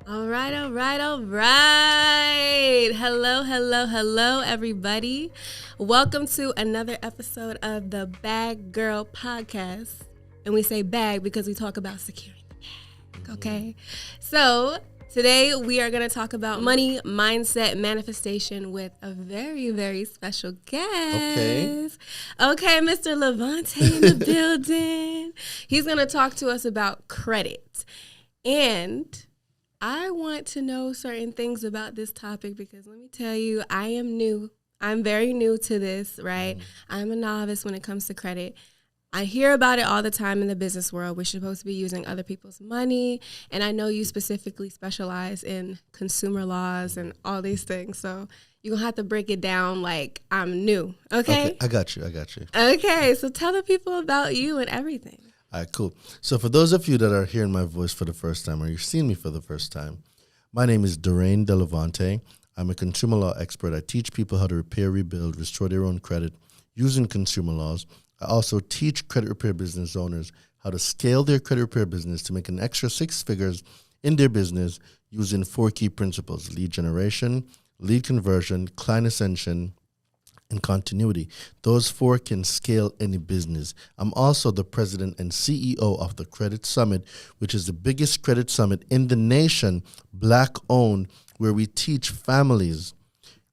All right, all right, all right. Hello, everybody. Welcome to another episode of the Bag Girl Podcast. And we say bag because we talk about securing the bag, okay? So today we are going to talk about money, mindset, manifestation with a very, very special guest. Okay, Mr. Levante in the building. He's going to talk to us about credit. And I want to know certain things about this topic because let me tell you, I am new. I'm very new to this, right? I'm a novice when it comes to credit. I hear about it all the time in the business world. We're supposed to be using other people's money. And I know you specifically specialize in consumer laws and all these things. So you're going to have to break it down like I'm new, okay? I got you. Okay, so tell the people about you and everything. All right, cool. So for those of you that are hearing my voice for the first time or you're seeing me for the first time, my name is Durain De Levante. I'm a consumer law expert. I teach people how to repair, rebuild, restore their own credit using consumer laws. I also teach credit repair business owners how to scale their credit repair business to make an extra 6 figures in their business using 4 key principles: lead generation, lead conversion, client ascension, and continuity. Those 4 can scale any business. I'm also the president and CEO of the Credit Summit, which is the biggest credit summit in the nation, Black-owned, where we teach families,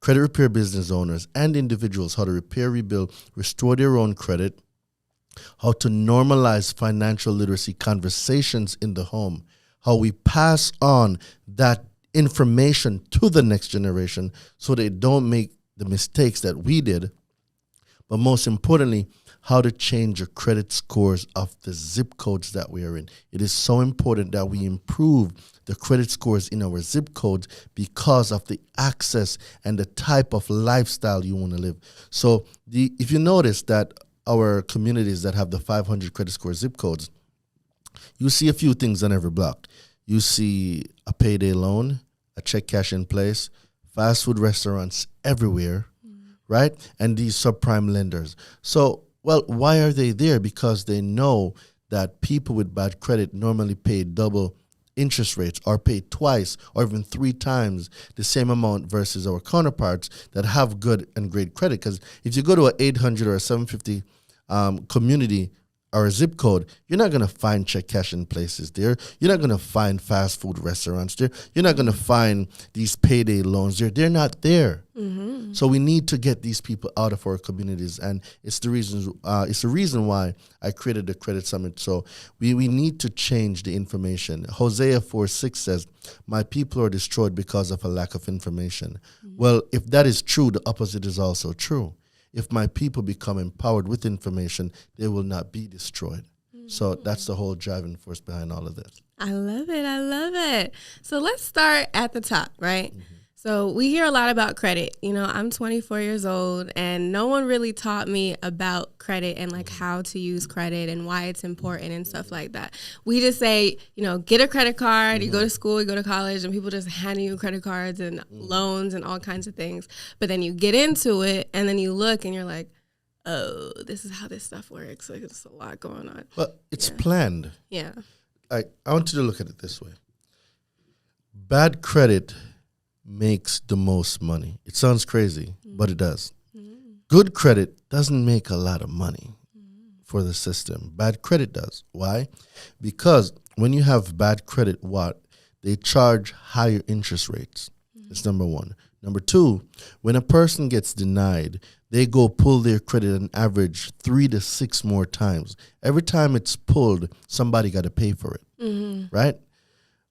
credit repair business owners, and individuals how to repair, rebuild, restore their own credit, how to normalize financial literacy conversations in the home, how we pass on that information to the next generation so they don't make the mistakes that we did, but most importantly, how to change your credit scores of the zip codes that we are in. It is so important that we improve the credit scores in our zip codes because of the access and the type of lifestyle you want to live. So if you notice that our communities that have the 500 credit score zip codes, you see a few things on every block. You see a payday loan, a check cash in place, fast food restaurants everywhere, right? And these subprime lenders. So, well, why are they there? Because they know that people with bad credit normally pay double interest rates or pay twice or even 3 times the same amount versus our counterparts that have good and great credit. Because if you go to an 800 or a 750 community or a zip code, you're not going to find check cash in places there. You're not going to find fast food restaurants there. You're not going to find these payday loans there. They're not there. Mm-hmm. So we need to get these people out of our communities, and it's the reason why I created the Credit Summit. So we need to change the information. Hosea 4:6 says, "My people are destroyed because of a lack of information." Mm-hmm. Well, if that is true, the opposite is also true. If my people become empowered with information, they will not be destroyed. Mm-hmm. So that's the whole driving force behind all of this. I love it. So let's start at the top, right? Mm-hmm. So we hear a lot about credit. You know, I'm 24 years old and no one really taught me about credit and like how to use credit and why it's important and stuff like that. We just say, you know, get a credit card, you go to school, you go to college, and people just hand you credit cards and loans and all kinds of things. But then you get into it and then you look and you're like, oh, this is how this stuff works. Like, there's a lot going on. But it's planned. Yeah. I want you to look at it this way. Bad credit makes the most money. It sounds crazy, but it does. Good credit doesn't make a lot of money for the system. Bad credit does. Why? Because when you have bad credit, they charge higher interest rates. That's number 1. Number 2, when a person gets denied, they go pull their credit an average 3 to 6 more times. Every time it's pulled, somebody got to pay for it, right?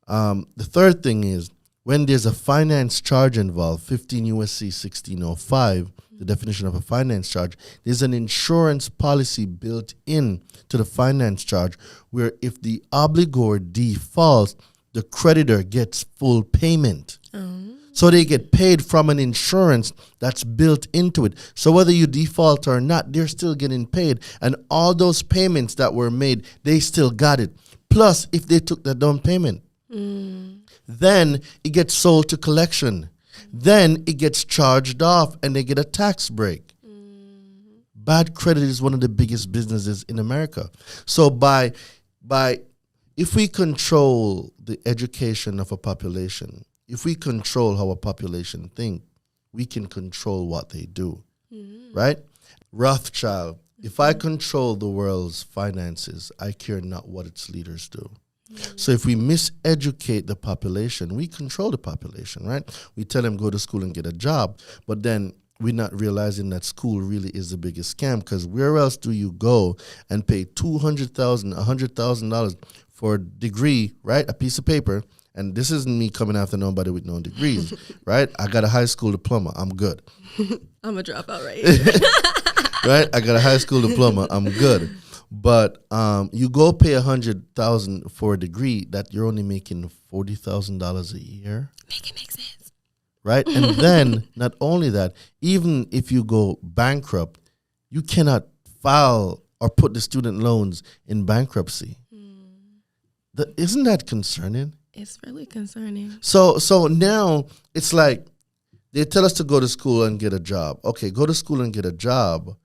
The third thing is, when there's a finance charge involved, 15 U.S.C. 1605, the definition of a finance charge, there's an insurance policy built in to the finance charge where if the obligor defaults, the creditor gets full payment. So they get paid from an insurance that's built into it. So whether you default or not, they're still getting paid. And all those payments that were made, they still got it. Plus, if they took the down payment. Then it gets sold to collection. Then it gets charged off and they get a tax break. Bad credit is one of the biggest businesses in America. So by if we control the education of a population, if we control how a population think, we can control what they do, right? Rothschild, if I control the world's finances, I care not what its leaders do. So if we miseducate the population, we control the population, right? We tell them go to school and get a job, but then we're not realizing that school really is the biggest scam, because where else do you go and pay $200,000, $100,000 for a degree, right? A piece of paper. And this isn't me coming after nobody with no degrees, right? I got a high school diploma. I'm good. I'm a dropout, right? Right? I got a high school diploma. I'm good. But you go pay $100,000 for a degree that you're only making $40,000 a year. Make it make sense. Right? And then not only that, even if you go bankrupt, you cannot file or put the student loans in bankruptcy. Isn't that concerning? It's really concerning. So now it's like they tell us to go to school and get a job. Okay, go to school and get a job,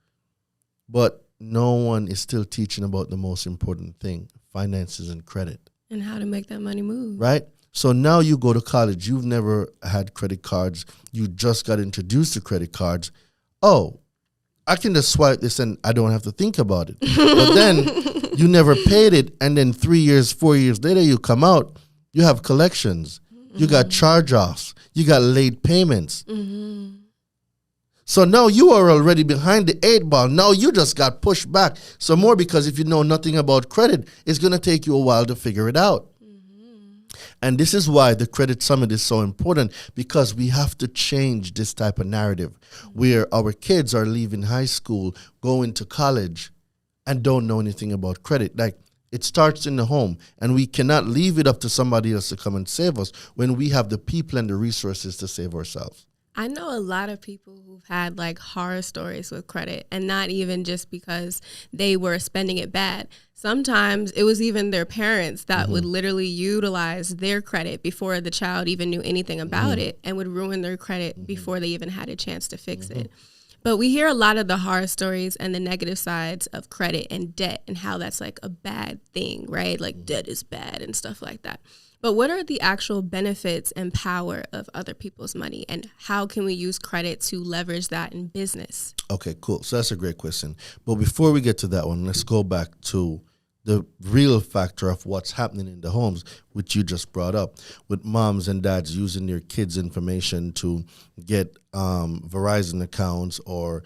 but no one is still teaching about the most important thing, finances and credit. And how to make that money move. Right? So now you go to college. You've never had credit cards. You just got introduced to credit cards. Oh, I can just swipe this and I don't have to think about it. But then you never paid it. And then 3 years, 4 years later, you come out, you have collections. You got charge-offs. You got late payments. So now you are already behind the 8 ball. Now you just got pushed back some more, because if you know nothing about credit, it's going to take you a while to figure it out. And this is why the Credit Summit is so important, because we have to change this type of narrative where our kids are leaving high school, going to college, and don't know anything about credit. Like, it starts in the home, and we cannot leave it up to somebody else to come and save us when we have the people and the resources to save ourselves. I know a lot of people who've had like horror stories with credit, and not even just because they were spending it bad. Sometimes it was even their parents that would literally utilize their credit before the child even knew anything about it, and would ruin their credit before they even had a chance to fix it. But we hear a lot of the horror stories and the negative sides of credit and debt, and how that's like a bad thing, right? Like debt is bad and stuff like that. But what are the actual benefits and power of other people's money, and how can we use credit to leverage that in business? Okay, cool. So that's a great question. But before we get to that one, let's go back to the real factor of what's happening in the homes, which you just brought up, with moms and dads using their kids' information to get Verizon accounts or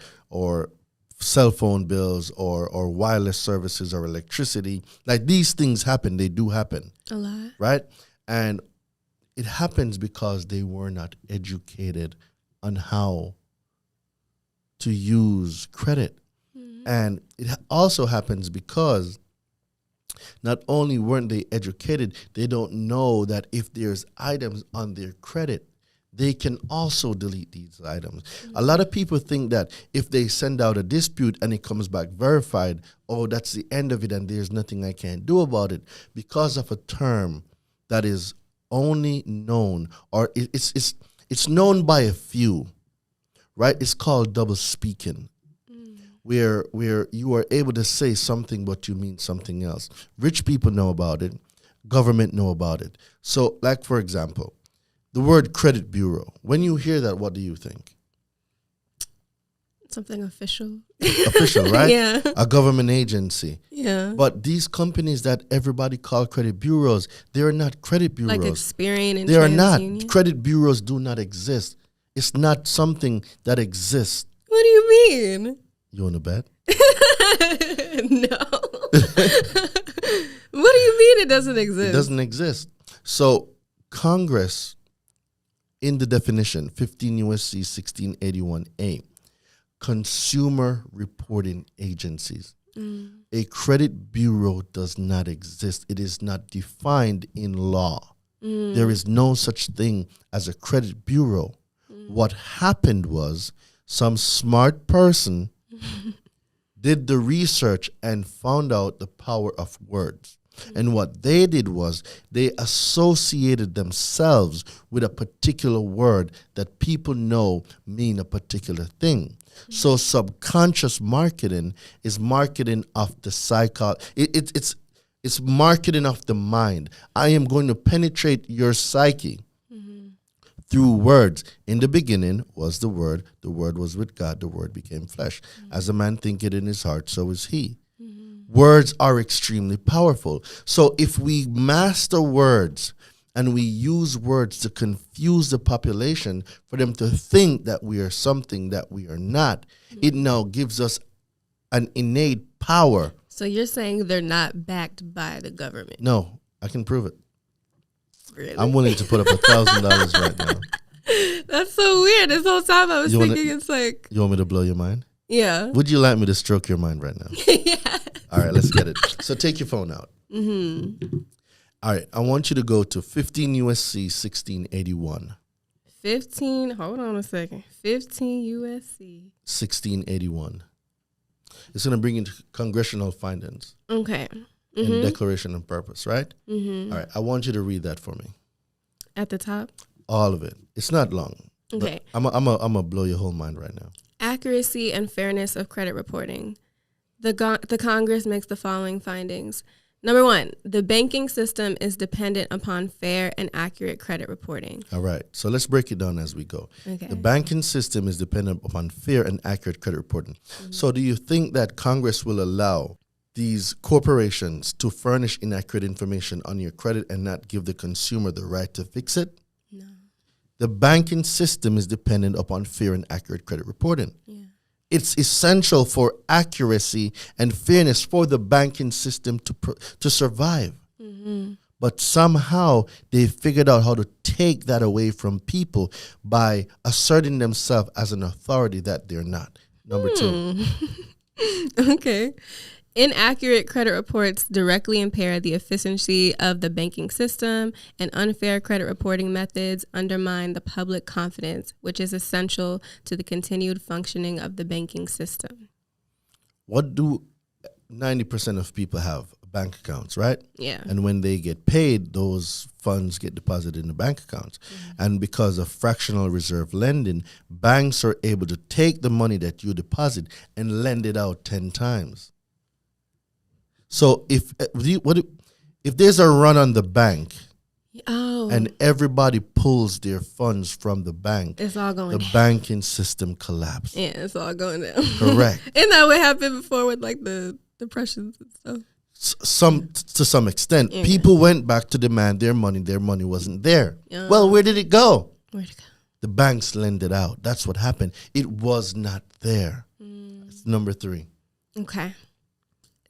cell phone bills or wireless services or electricity. Like, these things happen. They do happen. A lot. Right? And it happens because they were not educated on how to use credit. And it also happens because not only weren't they educated, they don't know that if there's items on their credit, they can also delete these items. A lot of people think that if they send out a dispute and it comes back verified, oh, that's the end of it and there's nothing I can do about it, because of a term that is only known, or it's known by a few, right? It's called double speaking. Where you are able to say something but you mean something else. Rich people know about it. Government know about it. So, like, for example, the word credit bureau. When you hear that, what do you think? Something official. Official, right? Yeah. A government agency. Yeah. But these companies that everybody call credit bureaus, they are not credit bureaus. Like Experian and they are not. TransUnion? Credit bureaus do not exist. It's not something that exists. What do you mean? You want to bet? No. What do you mean it doesn't exist? It doesn't exist. So Congress, in the definition, 15 U.S.C. 1681A, consumer reporting agencies. A credit bureau does not exist. It is not defined in law. There is no such thing as a credit bureau. What happened was some smart person did the research and found out the power of words. And what they did was they associated themselves with a particular word that people know mean a particular thing. So subconscious marketing is marketing of the psycho. It's It's marketing of the mind. I am going to penetrate your psyche through words. In the beginning was the Word was with God, the Word became flesh. As a man thinketh in his heart, so is he. Words are extremely powerful. So if we master words and we use words to confuse the population for them to think that we are something that we are not, it now gives us an innate power. So you're saying they're not backed by the government? No, I can prove it. Really? I'm willing to put up $1,000 right now. That's so weird. This whole time I was thinking it's like... You want me to blow your mind? Yeah. Would you like me to stroke your mind right now? Yeah. All right, let's get it. So take your phone out. All right, I want you to go to 15 USC 1681. 15, hold on a second. 15 USC. 1681. It's going to bring you to congressional findings. Okay. And declaration of purpose, right? All right, I want you to read that for me. At the top? All of it. It's not long. Okay. I'm going to blow your whole mind right now. Accuracy and fairness of credit reporting. The Congress makes the following findings. Number 1, the banking system is dependent upon fair and accurate credit reporting. All right. So let's break it down as we go. Okay. The banking system is dependent upon fair and accurate credit reporting. So do you think that Congress will allow these corporations to furnish inaccurate information on your credit and not give the consumer the right to fix it? No. The banking system is dependent upon fair and accurate credit reporting. Yeah. It's essential for accuracy and fairness for the banking system to survive. But somehow they figured out how to take that away from people by asserting themselves as an authority that they're not. Number 2. Okay. Inaccurate credit reports directly impair the efficiency of the banking system, and unfair credit reporting methods undermine the public confidence, which is essential to the continued functioning of the banking system. What do 90% of people have? Bank accounts, right? Yeah. And when they get paid, those funds get deposited in the bank accounts. And because of fractional reserve lending, banks are able to take the money that you deposit and lend it out 10 times. So if there's a run on the bank and everybody pulls their funds from the bank, it's all going the down. Banking system collapsed. Yeah, it's all going down. Correct. Isn't that what happened before with like the depressions and stuff? To some extent, people went back to demand their money. Their money wasn't there. Well, where did it go? Where'd it go? The banks lend it out. That's what happened. It was not there. It's number 3. Okay.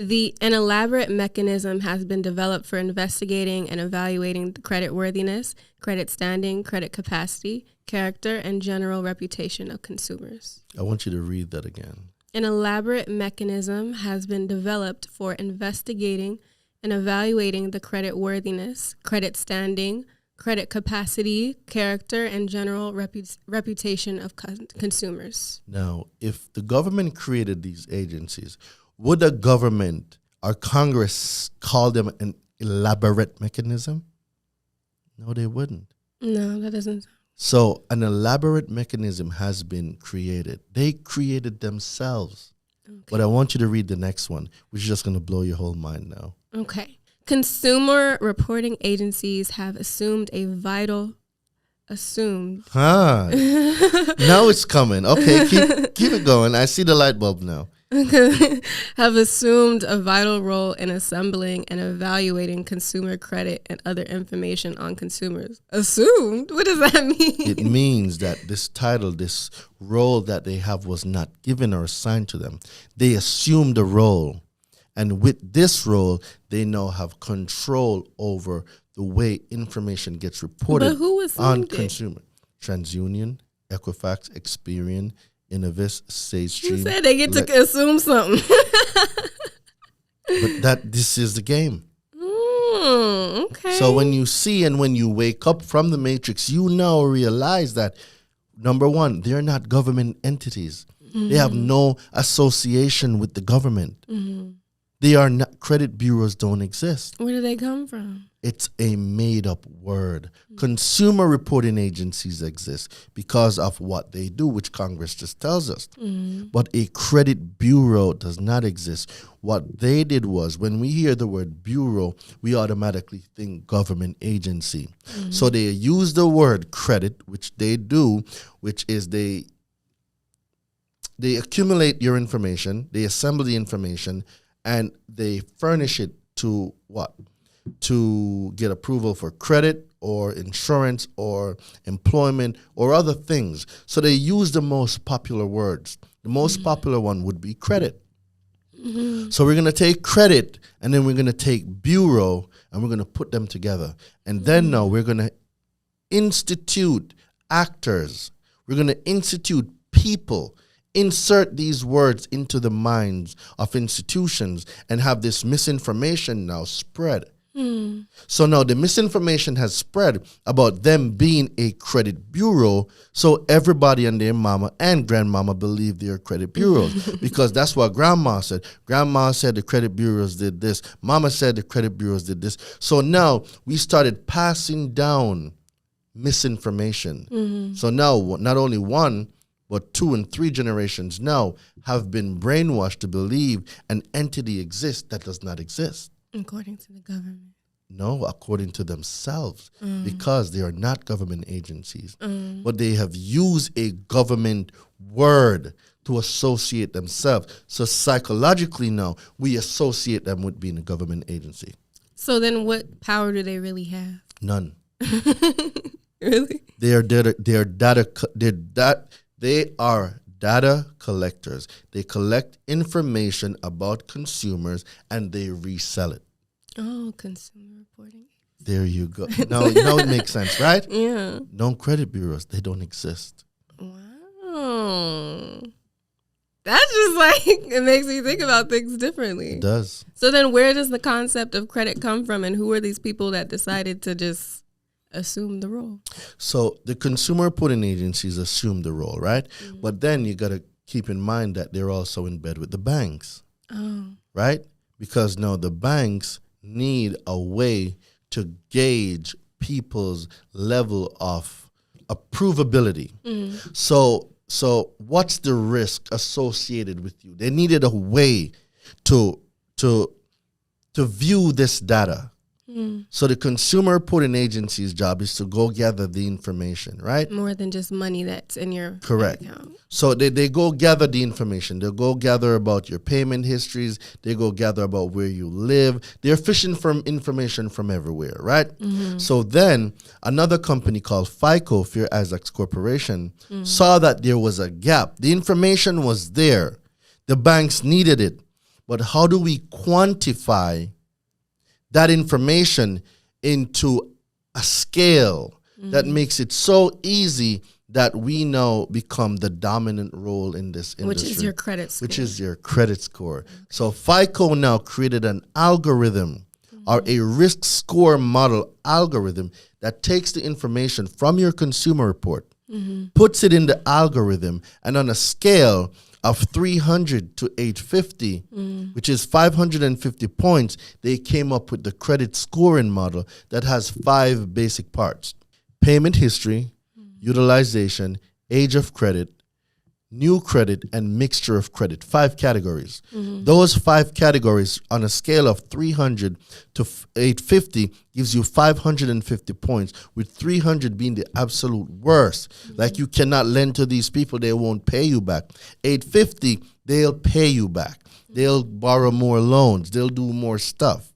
An elaborate mechanism has been developed for investigating and evaluating the credit worthiness, credit standing, credit capacity, character, and general reputation of consumers. I want you to read that again. An elaborate mechanism has been developed for investigating and evaluating the credit worthiness, credit standing, credit capacity, character, and general reputation of consumers. Now, if the government created these agencies, would the government or Congress call them an elaborate mechanism? No, they wouldn't. No, that doesn't. So an elaborate mechanism has been created. They created themselves. Okay. But I want you to read the next one, which is just going to blow your whole mind now. Okay. Consumer reporting agencies have assumed a vital... Assumed. Now it's coming. Okay, keep it going. I see the light bulb now. Have assumed a vital role in assembling and evaluating consumer credit and other information on consumers. Assumed? What does that mean? It means that this title, this role that they have was not given or assigned to them. They assumed a role. And with this role, they now have control over the way information gets reported on consumer. TransUnion, Equifax, Experian, Innovis, SageStream. You said they get to assume something. But this is the game. Okay. So when you see and when you wake up from the matrix, you now realize that, number 1, they're not government entities. They have no association with the government. They are not, credit bureaus don't exist. Where do they come from? It's a made-up word. Consumer reporting agencies exist because of what they do, which Congress just tells us. But a credit bureau does not exist. What they did was, when we hear the word bureau, we automatically think government agency. So they use the word credit, which they do, which is they accumulate your information, they assemble the information, and they furnish it to what? To get approval for credit or insurance or employment or other things. So they use the most popular words. The most popular one would be credit. So we're going to take credit, and then we're going to take bureau, and we're going to put them together. And then now we're going to institute actors. We're going to institute people. Insert these words into the minds of institutions and have this misinformation now spread. So now the misinformation has spread about them being a credit bureau, so everybody and their mama and grandmama believe they're credit bureaus because that's what grandma said. Grandma said the credit bureaus did this. Mama said the credit bureaus did this. So now we started passing down misinformation. So now not only one, but 2 and 3 generations now have been brainwashed to believe an entity exists that does not exist. According to the government. No, according to themselves, because they are not government agencies. But they have used a government word to associate themselves. So psychologically now, we associate them with being a government agency. So then what power do they really have? None. Really? They are data collectors. They collect information about consumers and they resell it. Oh, consumer reporting. There you go. Now it makes sense, right? Yeah. No credit bureaus. They don't exist. Wow. That's just like, it makes me think about things differently. It does. So then where does the concept of credit come from, and who are these people that decided to just assume the role? So the consumer reporting agencies assume the role, right? But then you got to keep in mind that they're also in bed with the banks, right? Because now the banks need a way to gauge people's level of approvability. So what's the risk associated with you? They needed a way to view this data. So the consumer reporting agency's job is to go gather the information, right? More than just money that's in your Correct. account. So they go gather the information. They'll go gather about your payment histories. They go gather about where you live. They're fishing from information from everywhere, right? So then another company called FICO, Fair Isaacs Corporation, saw that there was a gap. The information was there. The banks needed it. But how do we quantify that information into a scale that makes it so easy that we now become the dominant role in this industry? Which is your credit score. Which is your credit score. So FICO now created an algorithm or a risk score model algorithm that takes the information from your consumer report, puts it in the algorithm, and on a scale of 300 to 850, which is 550 points, they came up with the credit scoring model that has 5 basic parts: payment history, utilization, age of credit, new credit, and mixture of credit. 5 categories. Those 5 categories on a scale of 300 to 850 gives you 550 points, with 300 being the absolute worst. Like, you cannot lend to these people, they won't pay you back. 850, they'll pay you back. They'll borrow more loans. They'll do more stuff.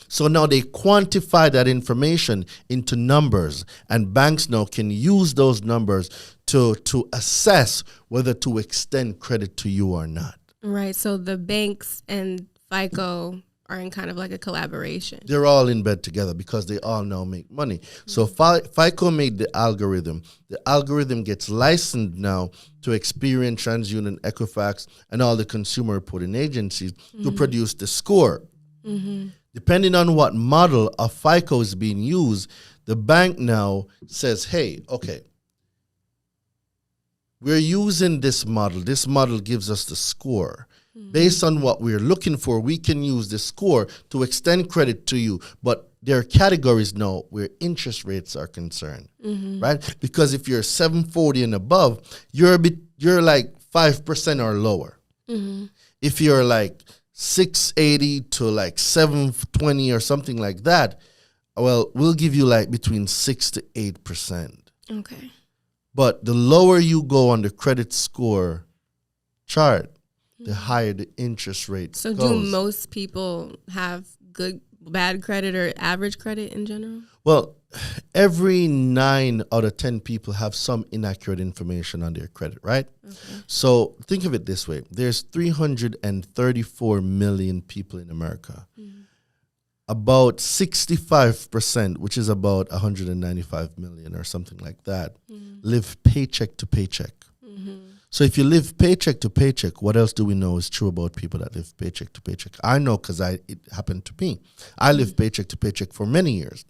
So now they quantify that information into numbers, and banks now can use those numbers to assess whether to extend credit to you or not. Right. So the banks and FICO are in kind of like a collaboration. They're all in bed together because they all now make money. So FICO made the algorithm. The algorithm gets licensed now to Experian, TransUnion, Equifax, and all the consumer reporting agencies to produce the score. Depending on what model of FICO is being used, the bank now says, hey, okay, we're using this model. This model gives us the score. Based on what we're looking for, we can use the score to extend credit to you. But there are categories now where interest rates are concerned, right? Because if you're 740 and above, you're like 5% or lower. If you're like 680 to like 720 or something like that, well, we'll give you like between 6 to 8%. Okay. But the lower you go on the credit score chart, the higher the interest rate So goes. do most people have bad credit or average credit in general? Well, every 9 out of 10 people have some inaccurate information on their credit, right? Okay. So think of it this way. There's 334 million people in America. About 65%, which is about 195 million or something like that, live paycheck to paycheck. So if you live paycheck to paycheck, what else do we know is true about people that live paycheck to paycheck? I know because it happened to me. I lived paycheck to paycheck for many years.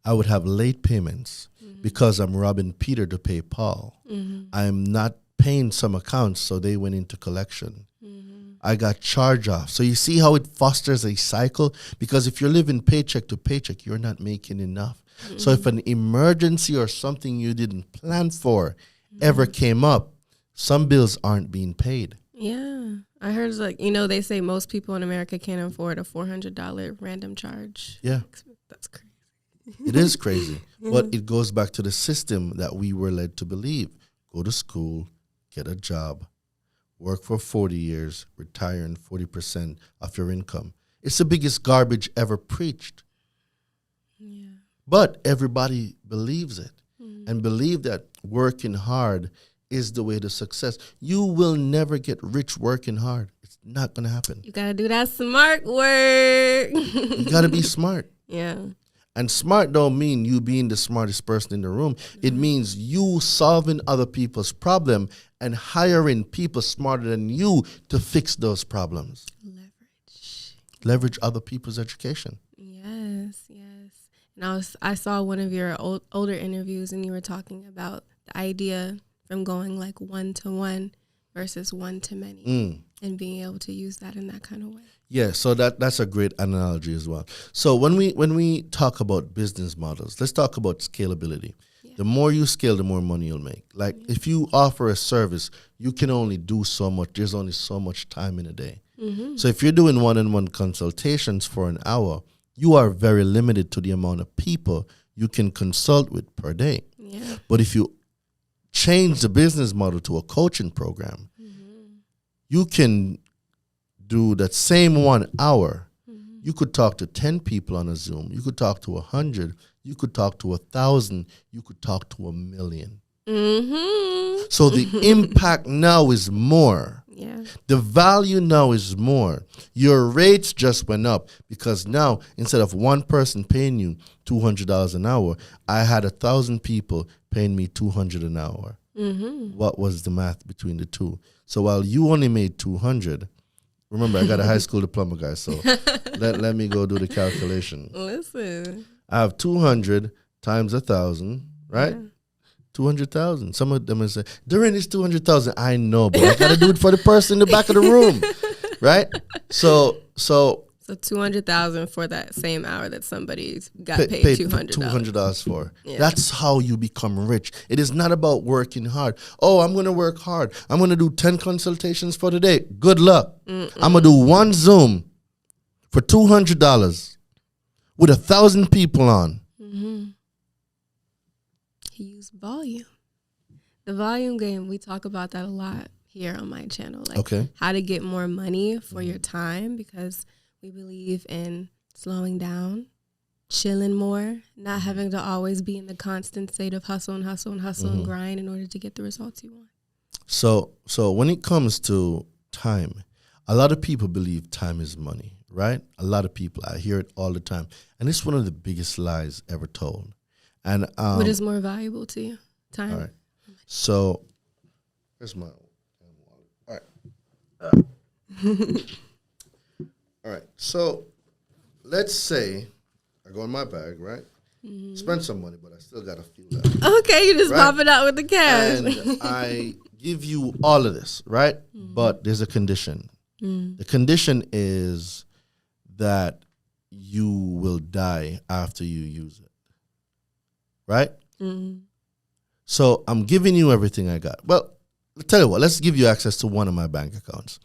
I would have late payments because I'm robbing Peter to pay Paul. I'm not paying some accounts, so they went into collection. I got charged off. So you see how it fosters a cycle? Because if you're living paycheck to paycheck, you're not making enough. So if an emergency or something you didn't plan for ever came up, some bills aren't being paid. Yeah. I heard they say most people in America can't afford a $400 random charge. Yeah. That's crazy. It is crazy. But it goes back to the system that we were led to believe. Go to school, get a job, work for 40 years, retire in 40% of your income. It's the biggest garbage ever preached. Yeah. But everybody believes it and believe that working hard is the way to success. You will never get rich working hard. It's not going to happen. You got to do that smart work. You got to be smart. Yeah. And smart don't mean you being the smartest person in the room. It means you solving other people's problem and hiring people smarter than you to fix those problems. Leverage other people's education. Yes. And I saw one of your older interviews, and you were talking about the idea from going like 1-to-1 versus 1-to-many, and being able to use that in that kind of way. Yeah, so that's a great analogy as well. So when we talk about business models, let's talk about scalability. Yeah. The more you scale, the more money you'll make. Like if you offer a service, you can only do so much. There's only so much time in a day. So if you're doing one-on-one consultations for an hour, you are very limited to the amount of people you can consult with per day. Yeah. But if you change the business model to a coaching program, you can do that same 1 hour. You could talk to 10 people on a Zoom. You could talk to 100. You could talk to 1,000. You could talk to 1 million. So the impact now is more. Yeah. The value now is more. Your rates just went up because now instead of one person paying you $200 an hour, I had 1,000 people paying me $200 an hour. What was the math between the two? So while you only made 200, remember I got a high school diploma, guys. So let me go do the calculation. Listen, I have 200 times 1,000, right? Yeah. 200,000. Some of them will say, Durin is 200,000. I know, but I got to do it for the person in the back of the room, right? So 200,000 for that same hour that somebody got paid $200 for. Yeah. That's how you become rich. It is not about working hard. Oh, I'm going to work hard. I'm going to do 10 consultations for the day. Good luck. I'm going to do one Zoom for $200 with 1,000 people on. Use volume. The volume game, we talk about that a lot here on my channel. Like how to get more money for your time, because we believe in slowing down, chilling more, not having to always be in the constant state of hustle and grind in order to get the results you want. So when it comes to time, a lot of people believe time is money, right? A lot of people, I hear it all the time. And it's one of the biggest lies ever told. And what is more valuable to you? Time. All right. So here's my wallet. All right. All right. So let's say I go in my bag, right? Spend some money, but I still got to feel that. Okay, you just pop it out with the cash. And I give you all of this, right? But there's a condition. The condition is that you will die after you use it, right? So I'm giving you everything I got. Well, I'll tell you what, let's give you access to one of my bank accounts.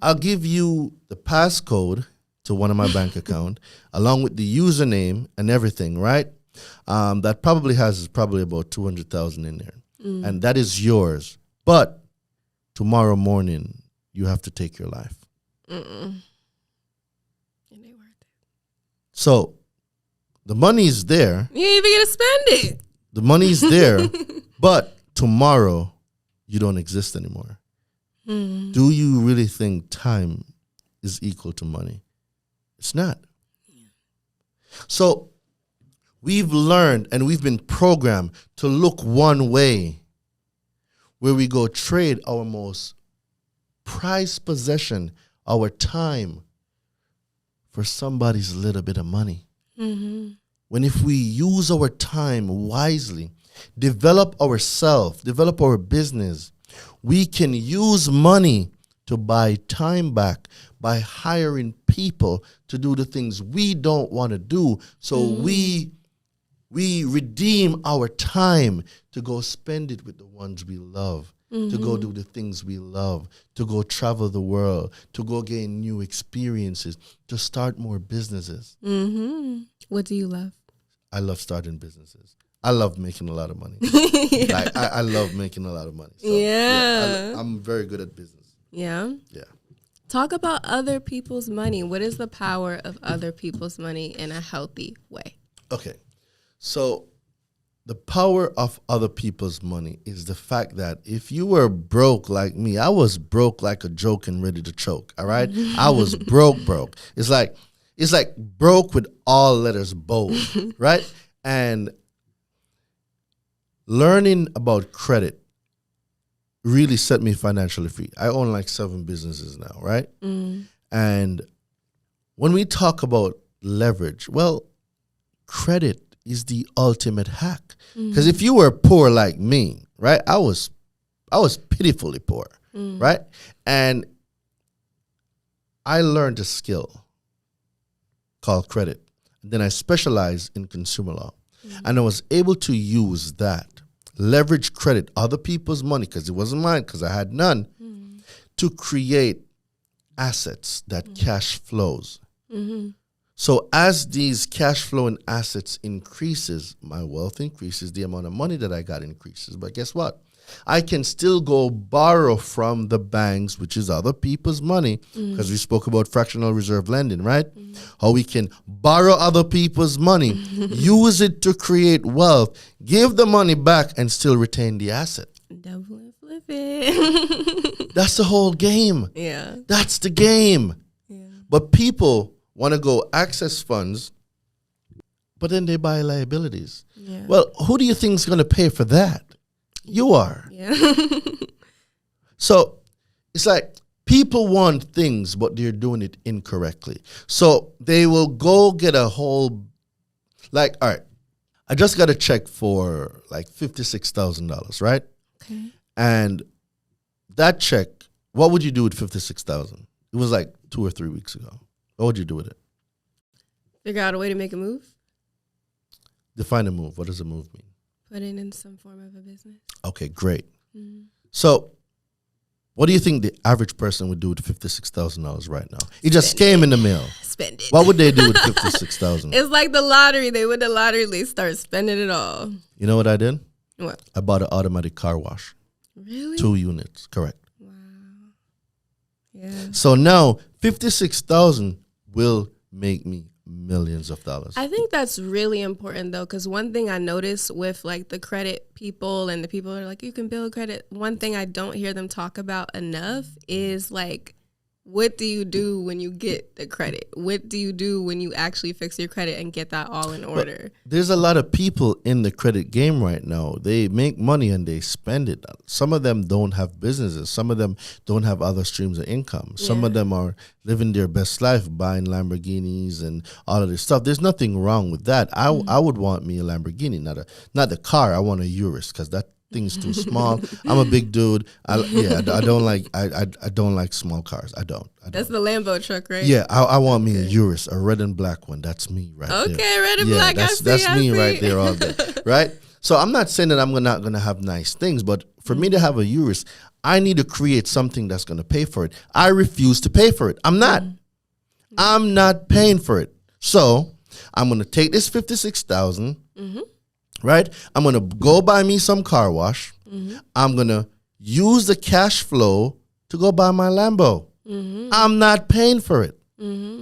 I'll give you the passcode to one of my bank account along with the username and everything, right? That probably has about 200,000 in there. And that is yours. But tomorrow morning, you have to take your life. It ain't worth it. So the money is there. You ain't even gonna spend it. The money is there, but tomorrow you don't exist anymore. Do you really think time is equal to money? It's not. So we've learned and we've been programmed to look one way, where we go trade our most prized possession, our time, for somebody's little bit of money. When if we use our time wisely, develop ourselves, develop our business, we can use money to buy time back by hiring people to do the things we don't want to do. So we redeem our time to go spend it with the ones we love, to go do the things we love, to go travel the world, to go gain new experiences, to start more businesses. What do you love? I love starting businesses. I love making a lot of money. Like, I love making a lot of money. So, I'm very good at business. Yeah? Yeah. Talk about other people's money. What is the power of other people's money in a healthy way? Okay. So the power of other people's money is the fact that if you were broke like me, I was broke like a joke and ready to choke, all right? I was broke. It's like broke with all letters bold, right? And learning about credit really set me financially free. I own like 7 businesses now, right? And when we talk about leverage, well, credit is the ultimate hack. Because if you were poor like me, right? I was pitifully poor, right? And I learned a skill called credit. Then I specialized in consumer law. And I was able to use that, leverage credit, other people's money, because it wasn't mine, because I had none, to create assets that cash flows. So as these cash flowing assets increases, my wealth increases, the amount of money that I got increases. But guess what? I can still go borrow from the banks, which is other people's money, because we spoke about fractional reserve lending, right? How we can borrow other people's money, use it to create wealth, give the money back, and still retain the asset. Double and flip it. That's the whole game. Yeah. That's the game. Yeah. But people want to go access funds, but then they buy liabilities. Yeah. Well, who do you think is going to pay for that? You are. Yeah. So it's like people want things, but they're doing it incorrectly. So they will go get a whole, like, all right, I just got a check for like $56,000, right? Okay. And that check, what would you do with $56,000? It was like 2 or 3 weeks ago. What would you do with it? Figure out a way to make a move. Define a move. What does a move mean? Put it in some form of a business. Okay, great. So what do you think the average person would do with $56,000 right now? It just came in the mail. Spend it. What would they do with $56,000? It's like the lottery. They win the lottery, they start spending it all. You know what I did? What? I bought an automatic car wash. Really? 2 units, correct. Wow. Yeah. So now $56,000 will make me millions of dollars. I think that's really important though, because one thing I notice with like the credit people and the people that are like, you can build credit, one thing I don't hear them talk about enough is like what do you do when you get the credit? What do you do when you actually fix your credit and get that all in order? But there's a lot of people in the credit game right now. They make money and they spend it. Some of them don't have businesses. Some of them don't have other streams of income. Some of them are living their best life, buying Lamborghinis and all of this stuff. There's nothing wrong with that. I would want me a Lamborghini, not the car. I want a Urus because that thing's too small. I'm a big dude. I don't like small cars. I don't. That's the Lambo truck, right? Yeah, I want me a Urus, a red and black one. That's me right there. Okay, red and black. That's me right there all day, right? So I'm not saying that I'm not gonna have nice things, but for me to have a Urus, I need to create something that's gonna pay for it. I refuse to pay for it. I'm not. I'm not paying for it. So I'm gonna take this $56,000. Right? I'm going to go buy me some car wash. I'm going to use the cash flow to go buy my Lambo. I'm not paying for it.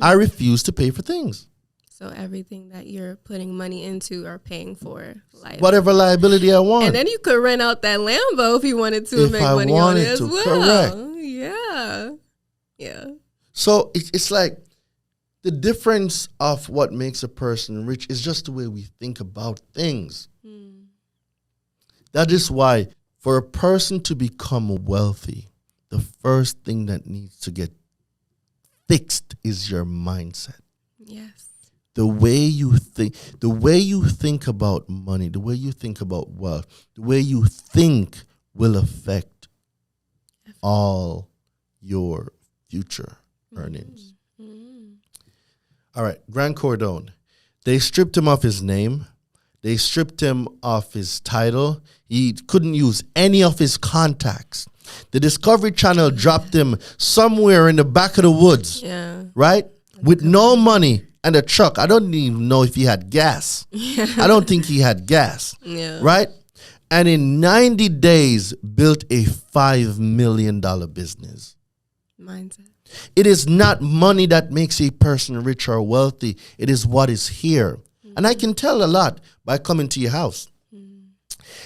I refuse to pay for things. So everything that you're putting money into or paying for liability. Whatever liability I want. And then you could rent out that Lambo if you wanted to and make money on it as well. Correct. Yeah. Yeah. So it's like the difference of what makes a person rich is just the way we think about things. That is why for a person to become wealthy, the first thing that needs to get fixed is your mindset. Yes. The way you think about money, the way you think about wealth, the way you think will affect all your future earnings. All right, Grant Cardone. They stripped him of his name. They stripped him of his title. He couldn't use any of his contacts. The Discovery Channel dropped him somewhere in the back of the woods, right? With no money and a truck. I don't even know if he had gas. I don't think he had gas, right? And in 90 days, built a $5 million business. Mindset. It is not money that makes a person rich or wealthy. It is what is here. And I can tell a lot by coming to your house.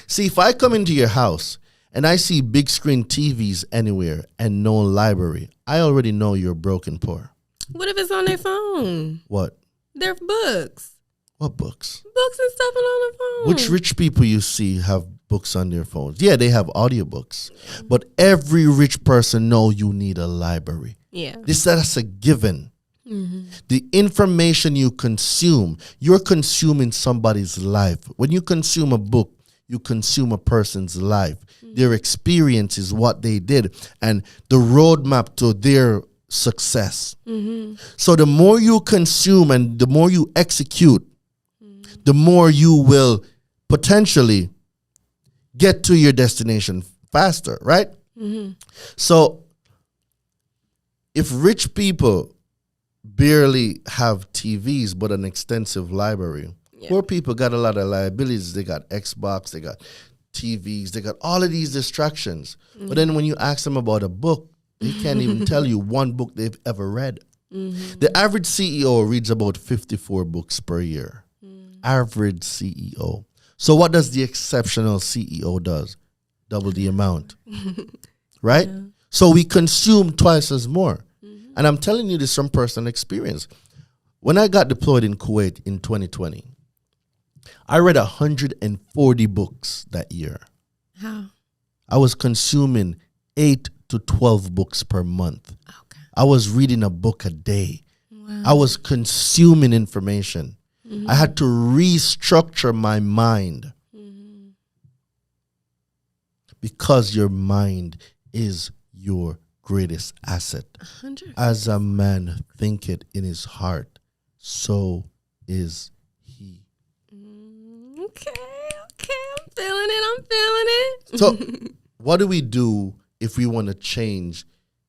See, if I come into your house and I see big screen TVs anywhere and no library, I already know you're broke and poor. What if it's on their phone? What? Their books. What books? Books and stuff on their phone. Which rich people you see have books on their phones? Yeah, they have audiobooks. But every rich person know you need a library. Yeah. That's a given. The information you consume, you're consuming somebody's life. When you consume a book, you consume a person's life. Their experience is what they did and the roadmap to their success. So the more you consume and the more you execute, the more you will potentially get to your destination faster, right? So if rich people barely have TVs but an extensive library, poor people got a lot of liabilities. They got Xbox, they got TVs, they got all of these distractions. But then when you ask them about a book, they can't even tell you one book they've ever read. The average CEO reads about 54 books per year. Average CEO. So what does the exceptional CEO does? Double the amount. Right? So we consume twice as more. And I'm telling you this from personal experience. When I got deployed in Kuwait in 2020, I read 140 books that year. How? I was consuming 8 to 12 books per month. Okay. I was reading a book a day. Wow. I was consuming information. I had to restructure my mind. Because your mind is your greatest asset. 100%. As a man thinketh in his heart, so is he. Okay, I'm feeling it. So what do we do if we want to change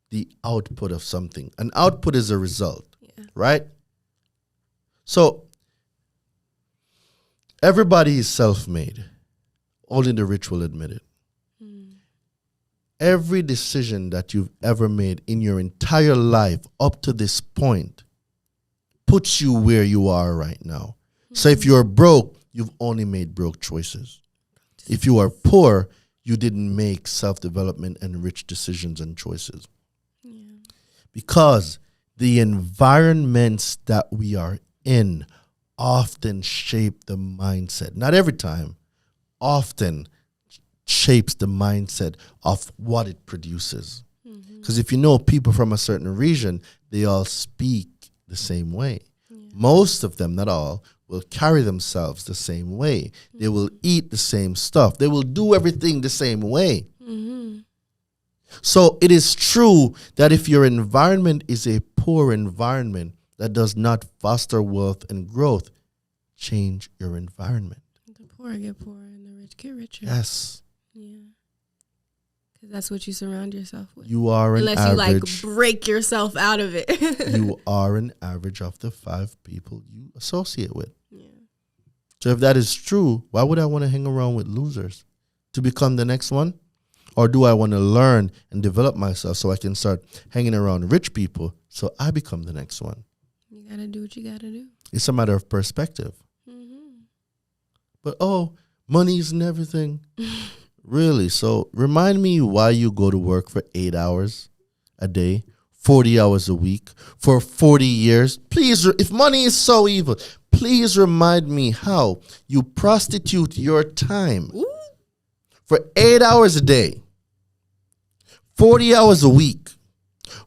the output of something? An output is a result, right? So everybody is self-made. Only the rich will admit it. Every decision that you've ever made in your entire life up to this point puts you where you are right now. So if you're broke, you've only made broke choices. If you are poor, you didn't make self-development and rich decisions and choices. Because the environments that we are in often shape the mindset. Not every time, often shapes the mindset of what it produces. Because if you know people from a certain region, they all speak the same way. Yeah. Most of them, not all, will carry themselves the same way. They will eat the same stuff. They will do everything the same way. So it is true that if your environment is a poor environment that does not foster wealth and growth, change your environment. The poor get poorer and the rich get richer. Yes. Yeah. Because that's what you surround yourself with. You are an Unless average. you break yourself out of it. You are an average of the 5 people you associate with. Yeah. So if that is true, why would I want to hang around with losers? To become the next one? Or do I want to learn and develop myself so I can start hanging around rich people so I become the next one? You got to do what you got to do. It's a matter of perspective. But, money isn't everything. Really? So remind me why you go to work for 8 hours a day, 40 hours a week, for 40 years. Please, if money is so evil, please remind me how you prostitute your time. Ooh. For 8 hours a day, 40 hours a week,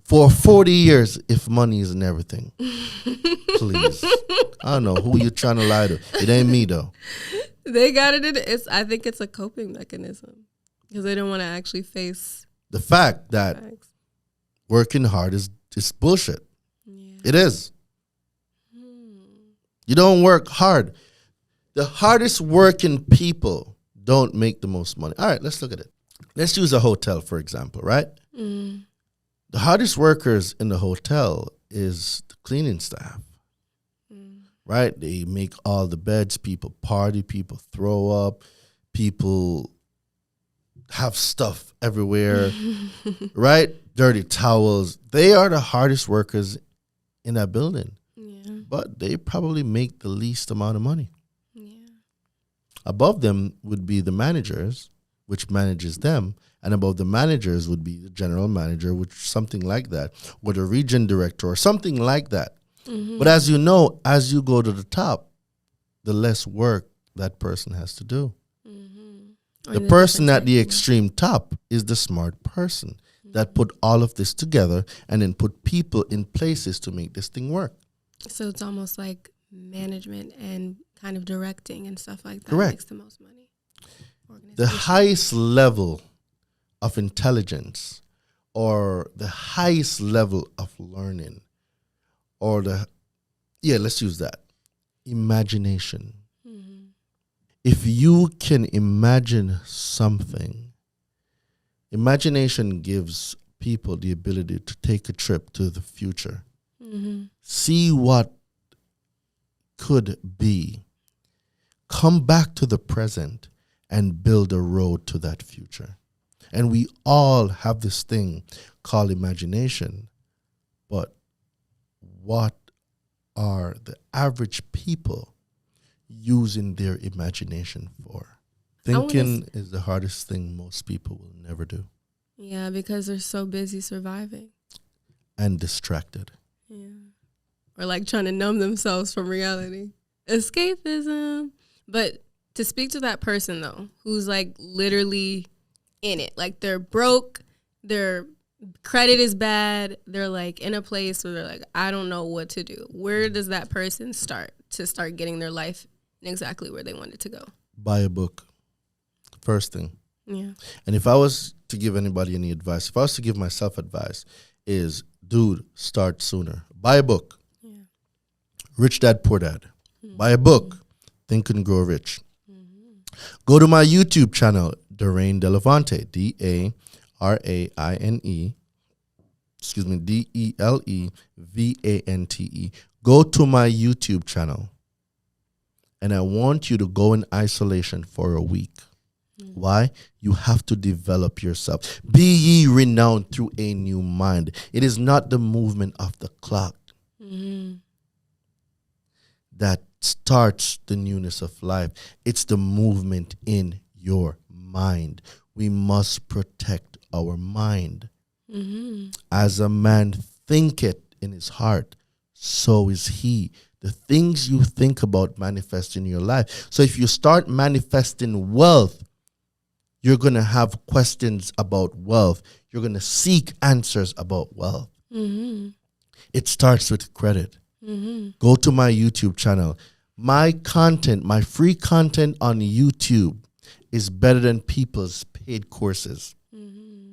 for 40 years, if money isn't everything. Please. I don't know who you're trying to lie to. It ain't me, though. They got it. I think it's a coping mechanism because they don't want to actually face the fact that working hard is bullshit. Yeah. It is. You don't work hard. The hardest working people don't make the most money. All right, let's look at it. Let's use a hotel, for example, right? The hardest workers in the hotel is the cleaning staff, right? They make all the beds, people party, people throw up, people have stuff everywhere, right? Dirty towels. They are the hardest workers in that building, but they probably make the least amount of money. Above them would be the managers, which manages them. And above the managers would be the general manager, which something like that, or the region director or something like that. But as you know, as you go to the top, the less work that person has to do. The person at the extreme top is the smart person that put all of this together and then put people in places to make this thing work. So it's almost like management and kind of directing and stuff like that. Correct. Makes the most money. The highest level of intelligence or the highest level of learning or let's use that, imagination. If you can imagine something, imagination gives people the ability to take a trip to the future, see what could be, come back to the present, and build a road to that future. And we all have this thing called imagination, but what are the average people using their imagination for? Thinking is the hardest thing most people will never do. Yeah, because they're so busy surviving. And distracted. Yeah. Or like trying to numb themselves from reality. Escapism. But to speak to that person, though, who's like literally in it, like they're broke, their credit is bad, they're like in a place where they're like, I don't know what to do. Where does that person start to start getting their life in exactly where they want it to go? Buy a book. First thing. Yeah. And if I was to give anybody any advice, if I was to give myself advice, is, dude, start sooner. Buy a book. Yeah. Rich Dad, Poor Dad. Buy a book. Think and Grow Rich. Go to my YouTube channel, Daraine Delevante, Daraine, Delevante. Go to my YouTube channel, and I want you to go in isolation for a week. Why? You have to develop yourself. Be ye renowned through a new mind. It is not the movement of the clock that starts the newness of life. It's the movement in your mind. We must protect our mind. As a man thinketh in his heart, so is he. The things you think about manifest in your life. So if you start manifesting wealth, you're going to have questions about wealth. You're going to seek answers about wealth. Mm-hmm. It starts with credit. Mm-hmm. Go to my YouTube channel. My content, my free content on YouTube is better than people's paid courses. Mm-hmm.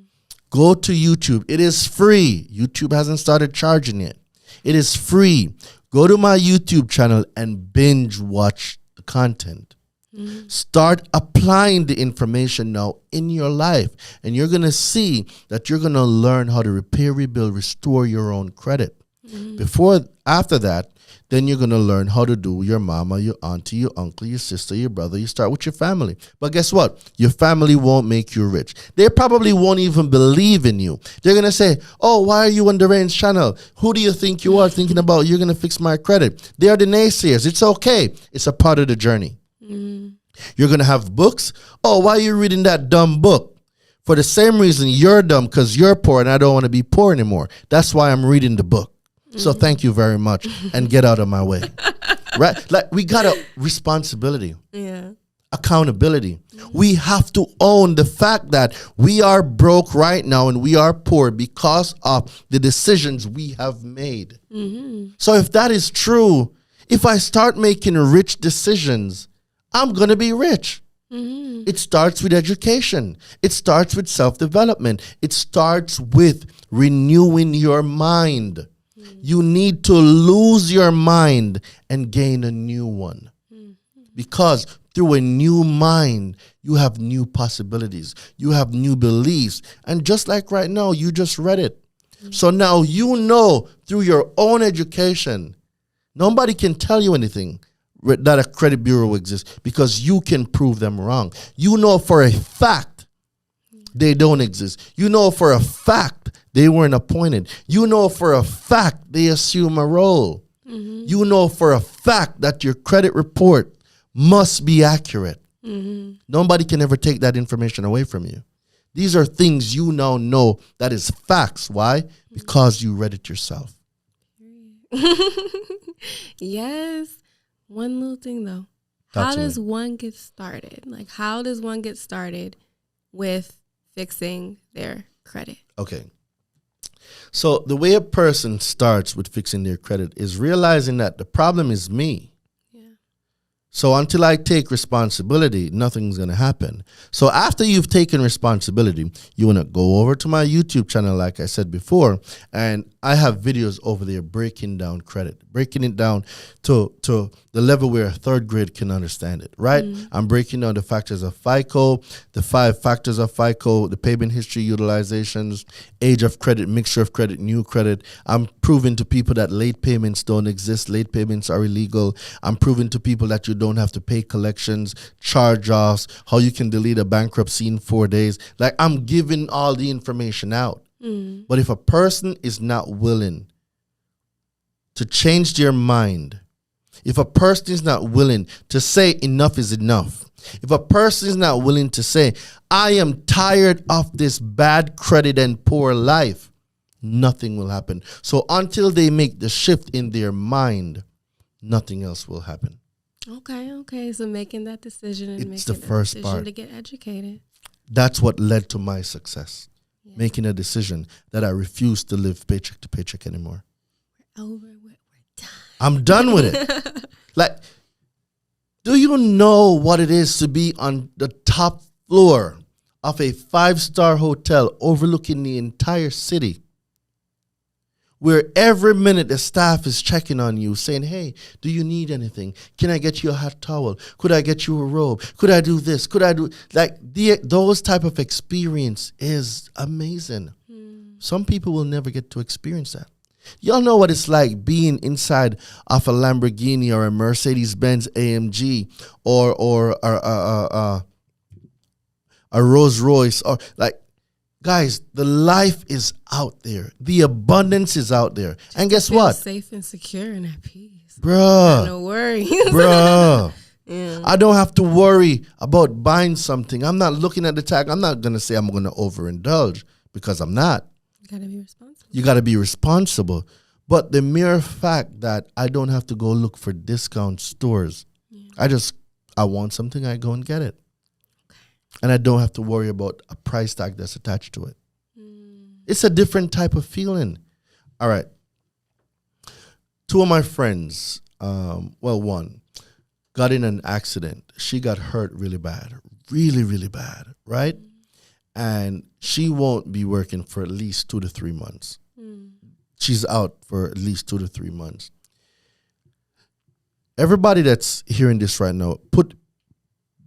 Go to YouTube. It is free. YouTube hasn't started charging yet. It is free. Go to my YouTube channel and binge watch the content. Mm-hmm. Start applying the information now in your life. And you're going to see that you're going to learn how to repair, rebuild, restore your own credit. Mm-hmm. After that, then you're going to learn how to do your mama, your auntie, your uncle, your sister, your brother. You start with your family. But guess what? Your family won't make you rich. They probably won't even believe in you. They're going to say, oh, why are you on Durain's channel? Who do you think you are thinking about you're going to fix my credit? They are the naysayers. It's okay. It's a part of the journey. Mm-hmm. You're going to have books. Oh, why are you reading that dumb book? For the same reason you're dumb, because you're poor and I don't want to be poor anymore. That's why I'm reading the book. So thank you very much and get out of my way. Right? Like we got a responsibility. Yeah. Accountability. Mm-hmm. We have to own the fact that we are broke right now and we are poor because of the decisions we have made. Mm-hmm. So if that is true, if I start making rich decisions, I'm going to be rich. Mm-hmm. It starts with education. It starts with self-development. It starts with renewing your mind. You need to lose your mind and gain a new one. Mm-hmm. Because through a new mind, you have new possibilities. You have new beliefs. And just like right now, you just read it. Mm-hmm. So now you know through your own education, nobody can tell you anything that a credit bureau exists because you can prove them wrong. You know for a fact they don't exist. You know for a fact they weren't appointed. You know for a fact they assume a role. Mm-hmm. You know for a fact that your credit report must be accurate. Mm-hmm. Nobody can ever take that information away from you. These are things you now know that is facts. Why? Because you read it yourself. Yes. One little thing though. How does one get started? Like how does one get started with fixing their credit? Okay. So the way a person starts with fixing their credit is realizing that the problem is me. Yeah. So until I take responsibility, nothing's going to happen. So after you've taken responsibility, you want to go over to my YouTube channel, like I said before, and I have videos over there breaking down credit, breaking it down to the level where a third grade can understand it, right? Mm-hmm. I'm breaking down the factors of FICO, the 5 factors of FICO, the payment history utilizations, age of credit, mixture of credit, new credit. I'm proving to people that late payments don't exist. Late payments are illegal. I'm proving to people that you don't have to pay collections, charge-offs, how you can delete a bankruptcy in 4 days. Like I'm giving all the information out. Mm. But if a person is not willing to change their mind, if a person is not willing to say enough is enough, if a person is not willing to say, I am tired of this bad credit and poor life, nothing will happen. So until they make the shift in their mind, nothing else will happen. Okay. So making that decision and it's making the first decision part to get educated. That's what led to my success. Yeah. Making a decision that I refuse to live paycheck to paycheck anymore. We're over. We're done. I'm done with it. Like, do you know what it is to be on the top floor of a 5-star hotel overlooking the entire city, where every minute the staff is checking on you, saying, hey, do you need anything? Can I get you a hot towel? Could I get you a robe? Could I do this? Could I do... Like, those type of experience is amazing. Some people will never get to experience that. Y'all know what it's like being inside of a Lamborghini or a Mercedes-Benz AMG or a Rolls Royce, or like, guys, the life is out there. The abundance is out there. And guess what? Safe and secure and at peace. Bruh. No worries. Bruh. Yeah. I don't have to worry about buying something. I'm not looking at the tag. I'm not going to say I'm going to overindulge because I'm not. gotta be responsible. You got to be responsible. But the mere fact that I don't have to go look for discount stores, I want something, I go and get it. Okay. And I don't have to worry about a price tag that's attached to it. It's a different type of feeling. All right. Two of my friends, one, got in an accident. She got hurt really bad, really bad, right? And she won't be working for at least 2 to 3 months. She's out for at least 2 to 3 months. Everybody that's hearing this right now,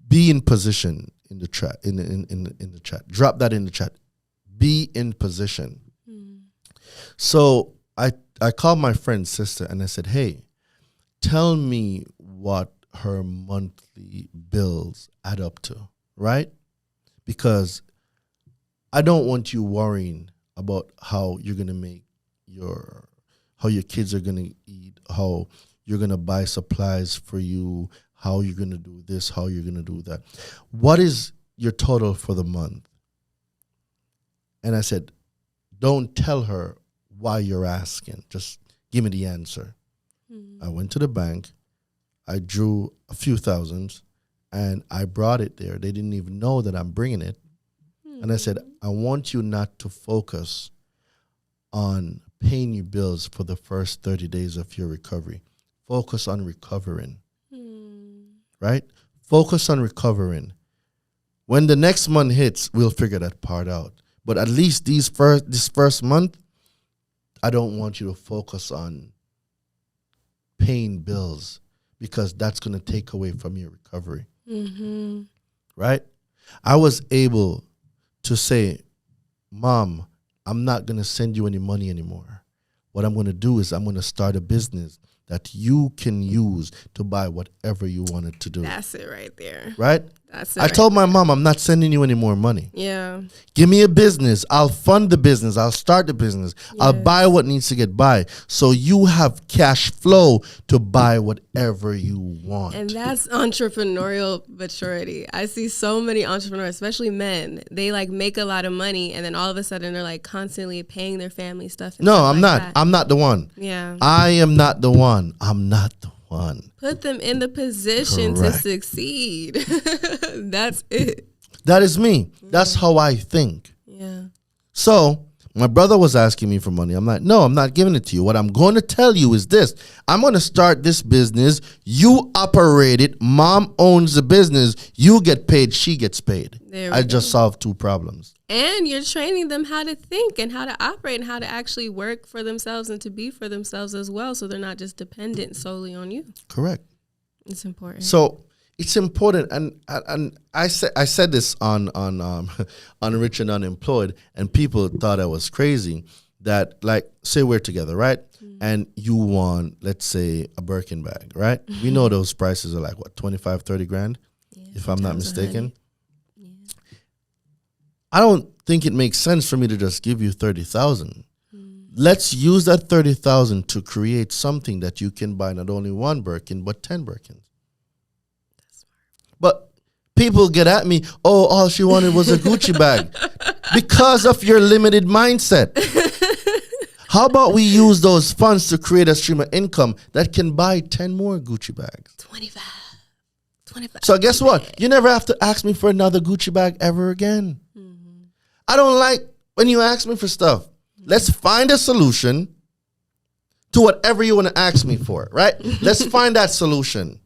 be in position in the chat. In the chat, drop that in the chat. Be in position. So I called my friend's sister and I said, "Hey, tell me what her monthly bills add up to, right? Because I don't want you worrying about how you're gonna make how your kids are gonna eat, how you're gonna buy supplies for you, how you're gonna do this, how you're gonna do that. What is your total for the month?" And I said, "Don't tell her why you're asking. Just give me the answer." I went to the bank, I drew a few thousands, and I brought it there. They didn't even know that I'm bringing it. And I said, "I want you not to focus on paying your bills for the first 30 days of your recovery. Focus on recovering." Right? Focus on recovering. When the next month hits, we'll figure that part out. But at least this first month, I don't want you to focus on paying bills because that's going to take away from your recovery. Right? I was able to say, "Mom, I'm not going to send you any money anymore. What I'm going to do is I'm going to start a business that you can use to buy whatever you wanted to do." That's it right there. Right? That's it. I told my mom, "I'm not sending you any more money. Yeah. Give me a business. I'll fund the business. I'll start the business. Yes. I'll buy what needs to get by. So you have cash flow to buy whatever you want." And that's entrepreneurial maturity. I see so many entrepreneurs, especially men. They like make a lot of money and then all of a sudden they're like constantly paying their family stuff. No, I'm not. That. I'm not the one. Yeah. I am not the one. I'm not the one. Put them in the position to succeed. That's it. That is me. That's how I think. Yeah. So my brother was asking me for money. I'm like, "No, I'm not giving it to you. What I'm going to tell you is this. I'm going to start this business. You operate it. Mom owns the business. You get paid. She gets paid." I just solved 2 problems. And you're training them how to think and how to operate and how to actually work for themselves and to be for themselves as well. So they're not just dependent solely on you. Correct. It's important. So it's important. And I said this on Rich and Unemployed, and people thought I was crazy. That, like, say we're together, right? And you want, let's say, a Birkin bag, right? We know those prices are like, what, 25, 30 grand, if I'm not mistaken. I don't think it makes sense for me to just give you 30,000. Let's use that 30,000 to create something that you can buy not only 1 Birkin, but 10 Birkins. But people get at me, "Oh, all she wanted was a Gucci bag," because of your limited mindset. How about we use those funds to create a stream of income that can buy 10 more Gucci bags? 25. So guess what? You never have to ask me for another Gucci bag ever again. I don't like when you ask me for stuff. Let's find a solution to whatever you want to ask me for, right? Let's find that solution.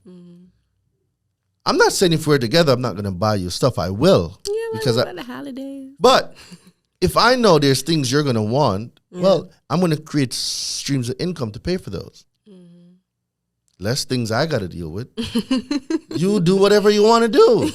I'm not saying if we're together, I'm not going to buy you stuff. I will. Yeah, because the holidays. But if I know there's things you're going to want, well, I'm going to create streams of income to pay for those. Less things I got to deal with. You do whatever you want to do.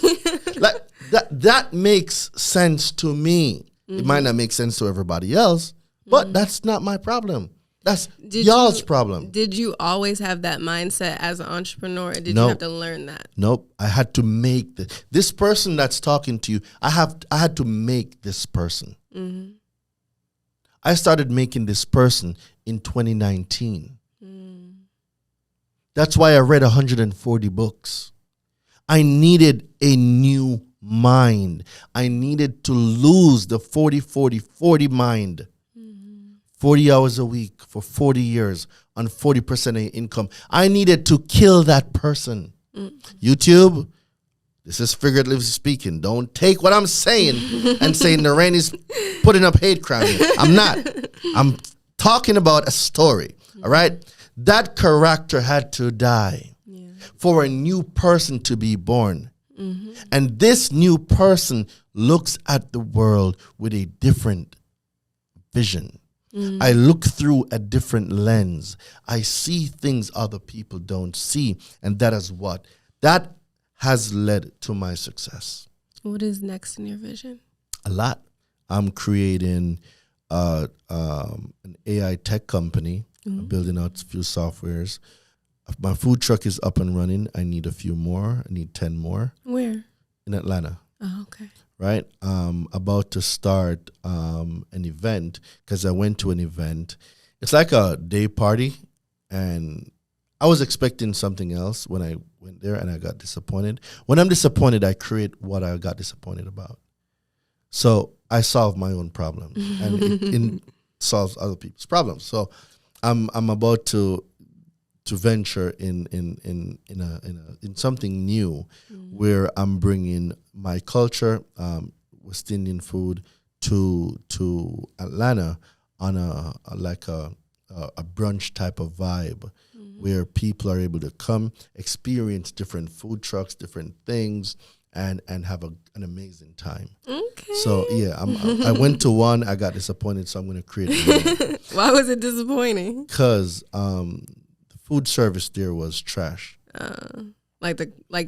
Like that makes sense to me. It might not make sense to everybody else, but that's not my problem. That's y'all's problem. Did you always have that mindset as an entrepreneur, or did you have to learn that? Nope. I had to make this person that's talking to you. I had to make this person. I started making this person in 2019. That's why I read 140 books. I needed a new mind. I needed to lose the 40-40-40 mind. 40 hours a week for 40 years on 40% of your income. I needed to kill that person. YouTube, this is figuratively speaking. Don't take what I'm saying and say Narain is putting up hate crime. I'm not. I'm talking about a story. All right? That character had to die for a new person to be born. And this new person looks at the world with a different vision. I look through a different lens. I see things other people don't see. And that has led to my success. What is next in your vision? A lot. I'm creating an AI tech company. I'm building out a few softwares. My food truck is up and running. I need a few more. I need 10 more. Where? In Atlanta. Oh, okay. Right? About to start an event because I went to an event. It's like a day party, and I was expecting something else when I went there, and I got disappointed. When I'm disappointed, I create what I got disappointed about. So I solve my own problem, and it solves other people's problems. So I'm about to venture in something new, where I'm bringing my culture, West Indian food, to Atlanta on a brunch type of vibe, where people are able to come experience different food trucks, different things, and have an amazing time. Okay. So yeah, I went to one, I got disappointed, so I'm going to create one. Why was it disappointing? Because food service there was trash. Like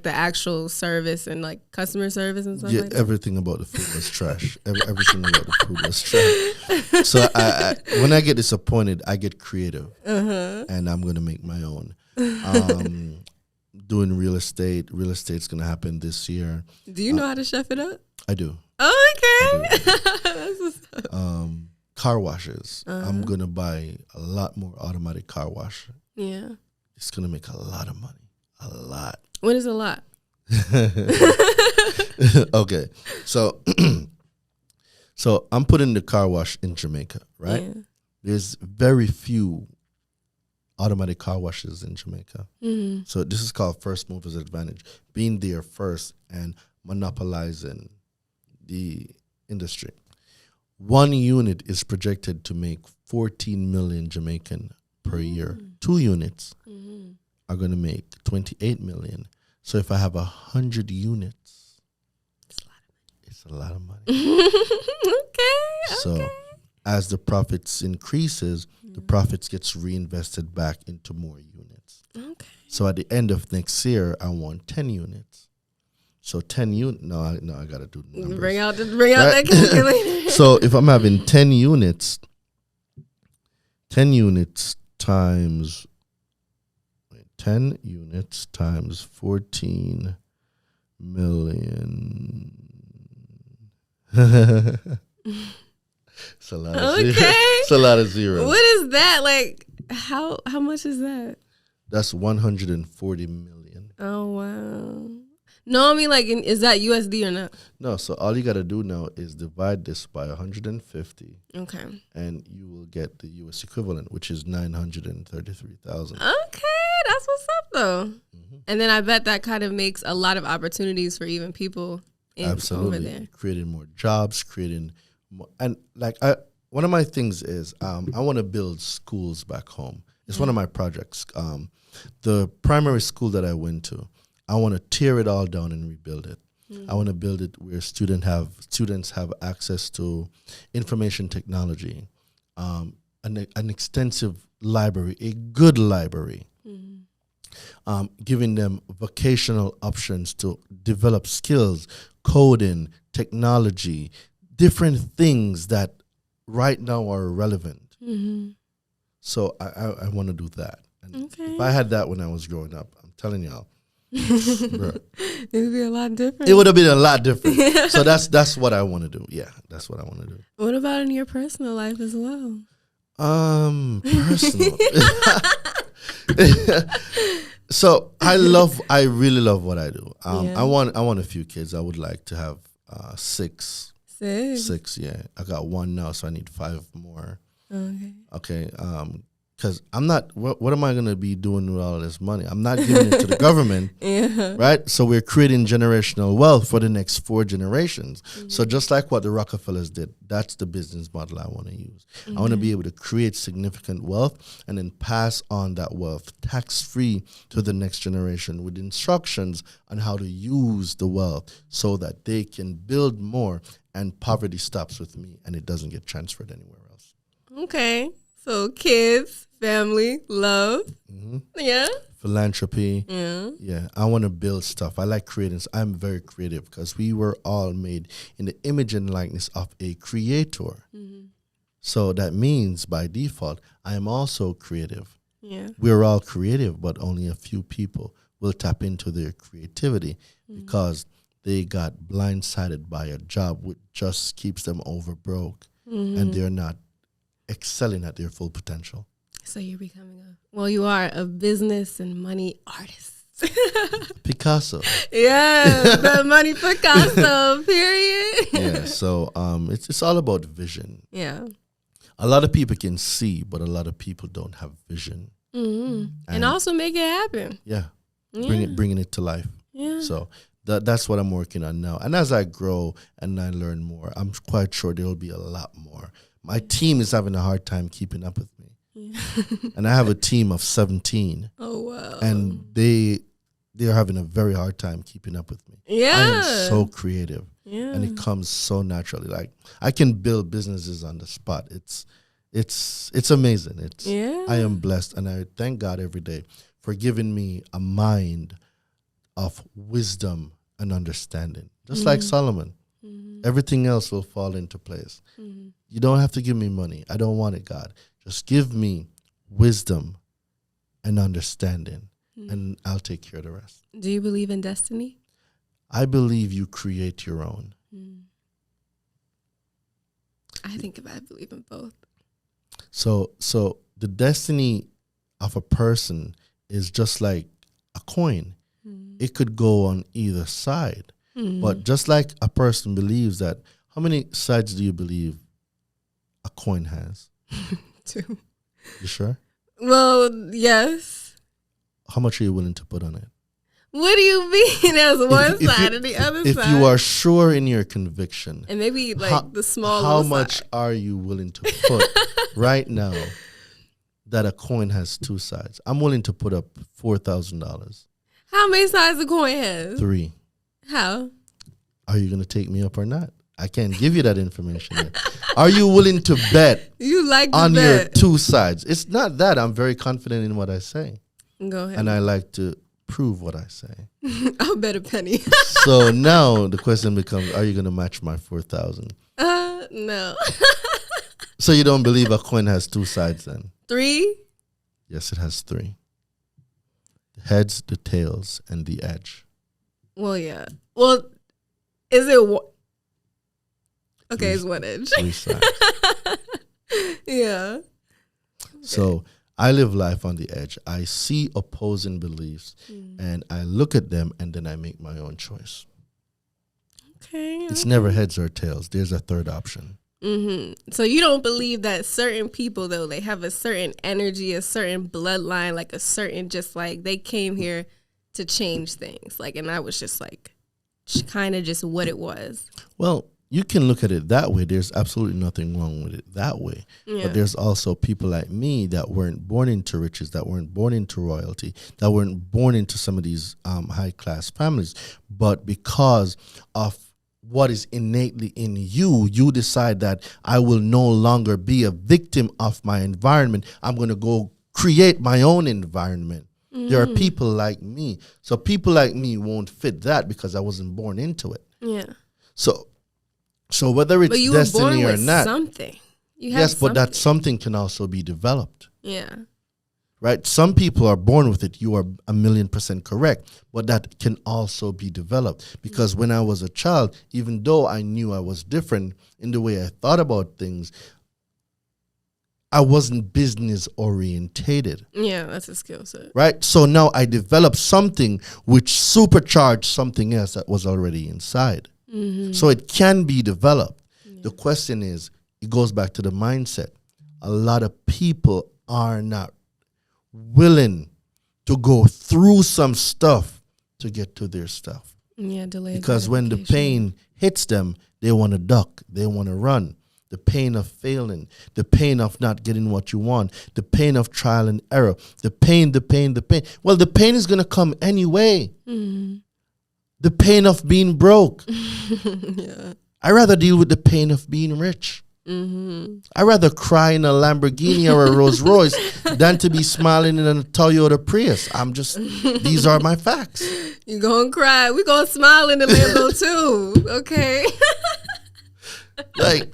the actual service and like customer service and stuff like that? Everything about the food was trash. Everything about the food was trash. So I when I get disappointed, I get creative. And I'm going to make my own. Doing real estate. Real estate's going to happen this year. Do you know how to chef it up? I do. Oh, okay. That's what's up. Car washes. I'm going to buy a lot more automatic car wash. Yeah. It's going to make a lot of money. A lot. What is a lot? Okay. So I'm putting the car wash in Jamaica, right? Yeah. There's very few automatic car washes in Jamaica. So this is called first mover's advantage. Being there first and monopolizing the industry. One unit is projected to make 14 million Jamaican per year. 2 units are going to make 28 million. So if I have 100 units, it's a lot of money. So as the profits increases, the profits gets reinvested back into more units. Okay. So at the end of next year, I want 10 units. So 10 units. No, I got to do the numbers. Bring out that calculator. So if I'm having 10 units times 10 units times 14 million. It's a lot of zeros. It's a lot of zeros. What is that? Like, how much is that? That's 140 million. Oh, wow. No, I mean, like, is that USD or not? No, so all you got to do now is divide this by 150. Okay. And you will get the US equivalent, which is 933,000. Okay, that's what's up, though. And then I bet that kind of makes a lot of opportunities for even people over there. Creating more jobs, creating more. And, like, one of my things is I want to build schools back home. It's one of my projects. The primary school that I went to, I want to tear it all down and rebuild it. I want to build it where students have access to information technology, an extensive library, a good library, giving them vocational options to develop skills, coding, technology, different things that right now are relevant. So I want to do that. And if I had that when I was growing up, I'm telling y'all, it would be a lot different. It would have been a lot different. So that's what I want to do. Yeah, that's what I want to do. What about in your personal life as well? Personal. So I really love what I do. I want a few kids. I would like to have 6. 6, yeah. I got 1 now, so I need 5 more. Okay. Okay. Because I'm not, what am I going to be doing with all this money? I'm not giving it to the government, right? So we're creating generational wealth for the next 4 generations. So just like what the Rockefellers did, that's the business model I want to use. I want to be able to create significant wealth and then pass on that wealth tax-free to the next generation with instructions on how to use the wealth so that they can build more and poverty stops with me and it doesn't get transferred anywhere else. Okay. So kids, family, love. Yeah. Philanthropy. Yeah. Yeah. I want to build stuff. I like creating. I'm very creative because we were all made in the image and likeness of a creator. So that means by default, I am also creative. Yeah. We're all creative, but only a few people will tap into their creativity because they got blindsided by a job which just keeps them over broke and they're not excelling at their full potential. So you're becoming you are a business and money artist. Picasso. Yeah, the money Picasso, period. Yeah, so it's all about vision. Yeah. A lot of people can see, but a lot of people don't have vision. And also make it happen. Yeah. Bringing it to life. Yeah. So that's what I'm working on now. And as I grow and I learn more, I'm quite sure there will be a lot more. My team is having a hard time keeping up with me. Yeah. And I have a team of 17. Oh, wow. And they're having a very hard time keeping up with me. Yeah. I am so creative. Yeah. And it comes so naturally. Like I can build businesses on the spot. It's amazing. I am blessed and I thank God every day for giving me a mind of wisdom and understanding. Just like Solomon. Everything else will fall into place. You don't have to give me money. I don't want it, God. Just give me wisdom and understanding, and I'll take care of the rest. Do you believe in destiny? I believe you create your own. I believe in both. So the destiny of a person is just like a coin. It could go on either side. But just like a person believes that, how many sides do you believe a coin has? 2. You sure? Well, yes. How much are you willing to put on it? What do you mean? There's one side and the other side. If you are sure in your conviction. And maybe like the small how much side. are you willing to put right now that a coin has 2 sides? I'm willing to put up $4,000. How many sides the coin has? 3. How? Are you going to take me up or not? I can't give you that information yet. Are you willing to bet you like on bet. your 2 sides? It's not that. I'm very confident in what I say. Go ahead. And I like to prove what I say. I'll bet a penny. So now the question becomes, are you going to match my 4,000? No. So you don't believe a coin has 2 sides then? 3? Yes, it has 3. The heads, the tails, and the edge. Well, yeah. Well, is it okay, it's one edge. 3 sides. Yeah. So I live life on the edge. I see opposing beliefs and I look at them and then I make my own choice. Okay. It's never heads or tails. There's a third option. So you don't believe that certain people, though, they have a certain energy, a certain bloodline, like a certain, just like they came here to change things. Like, and that was just like kind of just what it was. Well, you can look at it that way. There's absolutely nothing wrong with it that way. Yeah. But there's also people like me that weren't born into riches, that weren't born into royalty, that weren't born into some of these high-class families. But because of what is innately in you, you decide that I will no longer be a victim of my environment. I'm going to go create my own environment. There are people like me. So people like me won't fit that because I wasn't born into it. Yeah. So whether it's destiny or not. Something. Yes, but that something can also be developed. Yeah. Right? Some people are born with it. You are 1,000,000% correct. But that can also be developed. Because when I was a child, even though I knew I was different in the way I thought about things, I wasn't business orientated. Yeah, that's a skill set. Right? So now I developed something which supercharged something else that was already inside. So it can be developed. Yeah. The question is, it goes back to the mindset. a lot of people are not willing to go through some stuff to get to their stuff. Yeah, delayed Because when the pain hits them, they want to duck, they want to run. The pain of failing, the pain of not getting what you want, the pain of trial and error, the pain. Well, the pain is going to come anyway. Mm-hmm. The pain of being broke. Yeah. I'd rather deal with the pain of being rich. Mm-hmm. I'd rather cry in a Lamborghini or a Rolls Royce than to be smiling in a Toyota Prius. These are my facts. You gonna cry. We gonna smile in the Lambo too. Okay. Like,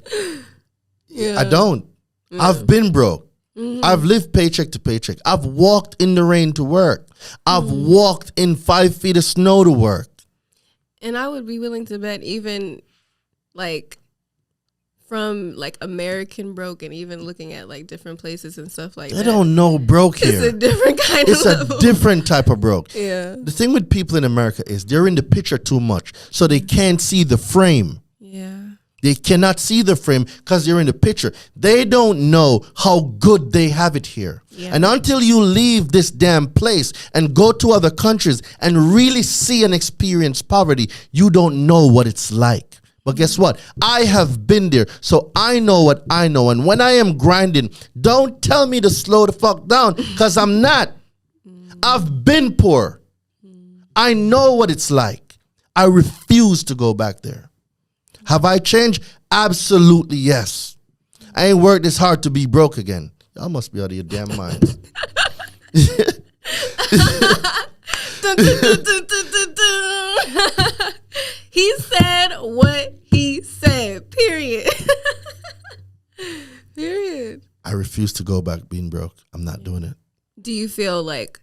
yeah. I don't. Yeah. I've been broke. Mm-hmm. I've lived paycheck to paycheck. I've walked in the rain to work. I've walked in 5 feet of snow to work. And I would be willing to bet even like from like American broke and even looking at like different places and stuff like that. They don't know broke here. It's a different kind of level. It's a different type of broke. Yeah. The thing with people in America is they're in the picture too much, so they can't see the frame. Yeah. They cannot see the frame because they're in the picture. They don't know how good they have it here. Yeah. And until you leave this damn place and go to other countries and really see and experience poverty, you don't know what it's like. But guess what? I have been there, so I know what I know. And when I am grinding, don't tell me to slow the fuck down because I'm not. I've been poor. I know what it's like. I refuse to go back there. Have I changed? Absolutely yes. I ain't worked this hard to be broke again. Y'all must be out of your damn minds. He said what he said. Period. Period. I refuse to go back being broke. I'm not doing it. Do you feel like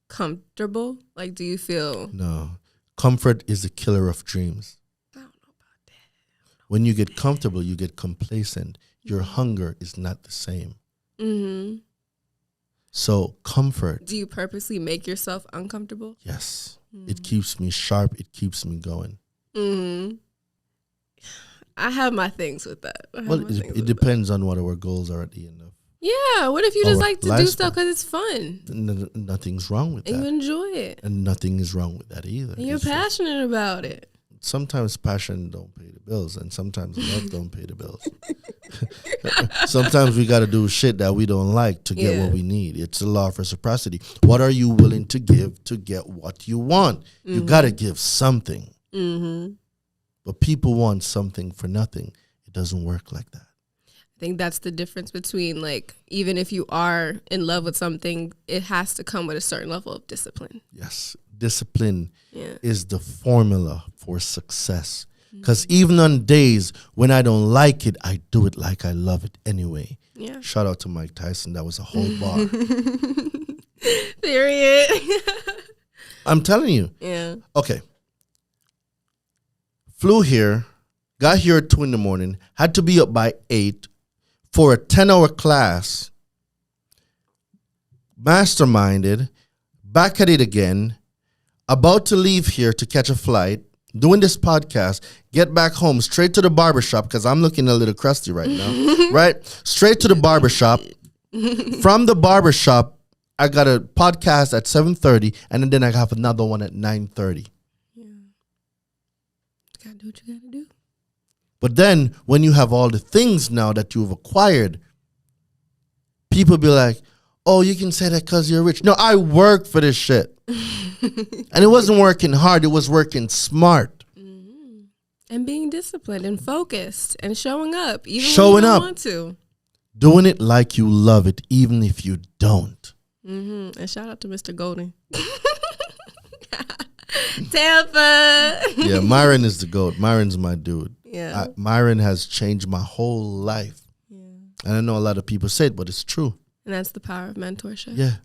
comfortable? Like, do you feel... No. Comfort is the killer of dreams. When you get comfortable, you get complacent. Your hunger is not the same. Mm-hmm. So comfort. Do you purposely make yourself uncomfortable? Yes. Mm-hmm. It keeps me sharp. It keeps me going. Mm-hmm. I have my things with that. Well, it depends on what our goals are at the end of. Yeah. What if you just like to do stuff because it's fun? Nothing's wrong with that. And you enjoy it. And nothing is wrong with that either. And you're passionate about it. Sometimes passion don't pay the bills, and sometimes love don't pay the bills. Sometimes we got to do shit that we don't like to get what we need. It's a law of reciprocity. What are you willing to give to get what you want? Mm-hmm. You got to give something. Mm-hmm. But people want something for nothing. It doesn't work like that. I think that's the difference between, like, even if you are in love with something, it has to come with a certain level of discipline. Yes. Discipline is the formula for success. Because even on days when I don't like it, I do it like I love it anyway. Yeah. Shout out to Mike Tyson. That was a whole bar. Period. I'm telling you. Yeah. Okay. Flew here, got here at 2 a.m, had to be up by 8 for a 10-hour class, masterminded, back at it again, about to leave here to catch a flight, doing this podcast, get back home, straight to the barbershop, because I'm looking a little crusty right now, right? Straight to the barbershop. From the barbershop, I got a podcast at 7:30, and then I have another one at 9:30. Yeah. You gotta do what you gotta do. But then, when you have all the things now that you've acquired, people be like, oh, you can say that because you're rich. No, I work for this shit. And it wasn't working hard. It was working smart. Mm-hmm. And being disciplined and focused and showing up. Even showing when you don't up. Want to. Doing it like you love it, even if you don't. Mm-hmm. And shout out to Mr. Golden. Tampa. Yeah, Myron is the GOAT. Myron's my dude. Yeah. Myron has changed my whole life. Yeah. And I know a lot of people say it, but it's true. And that's the power of mentorship. Yeah.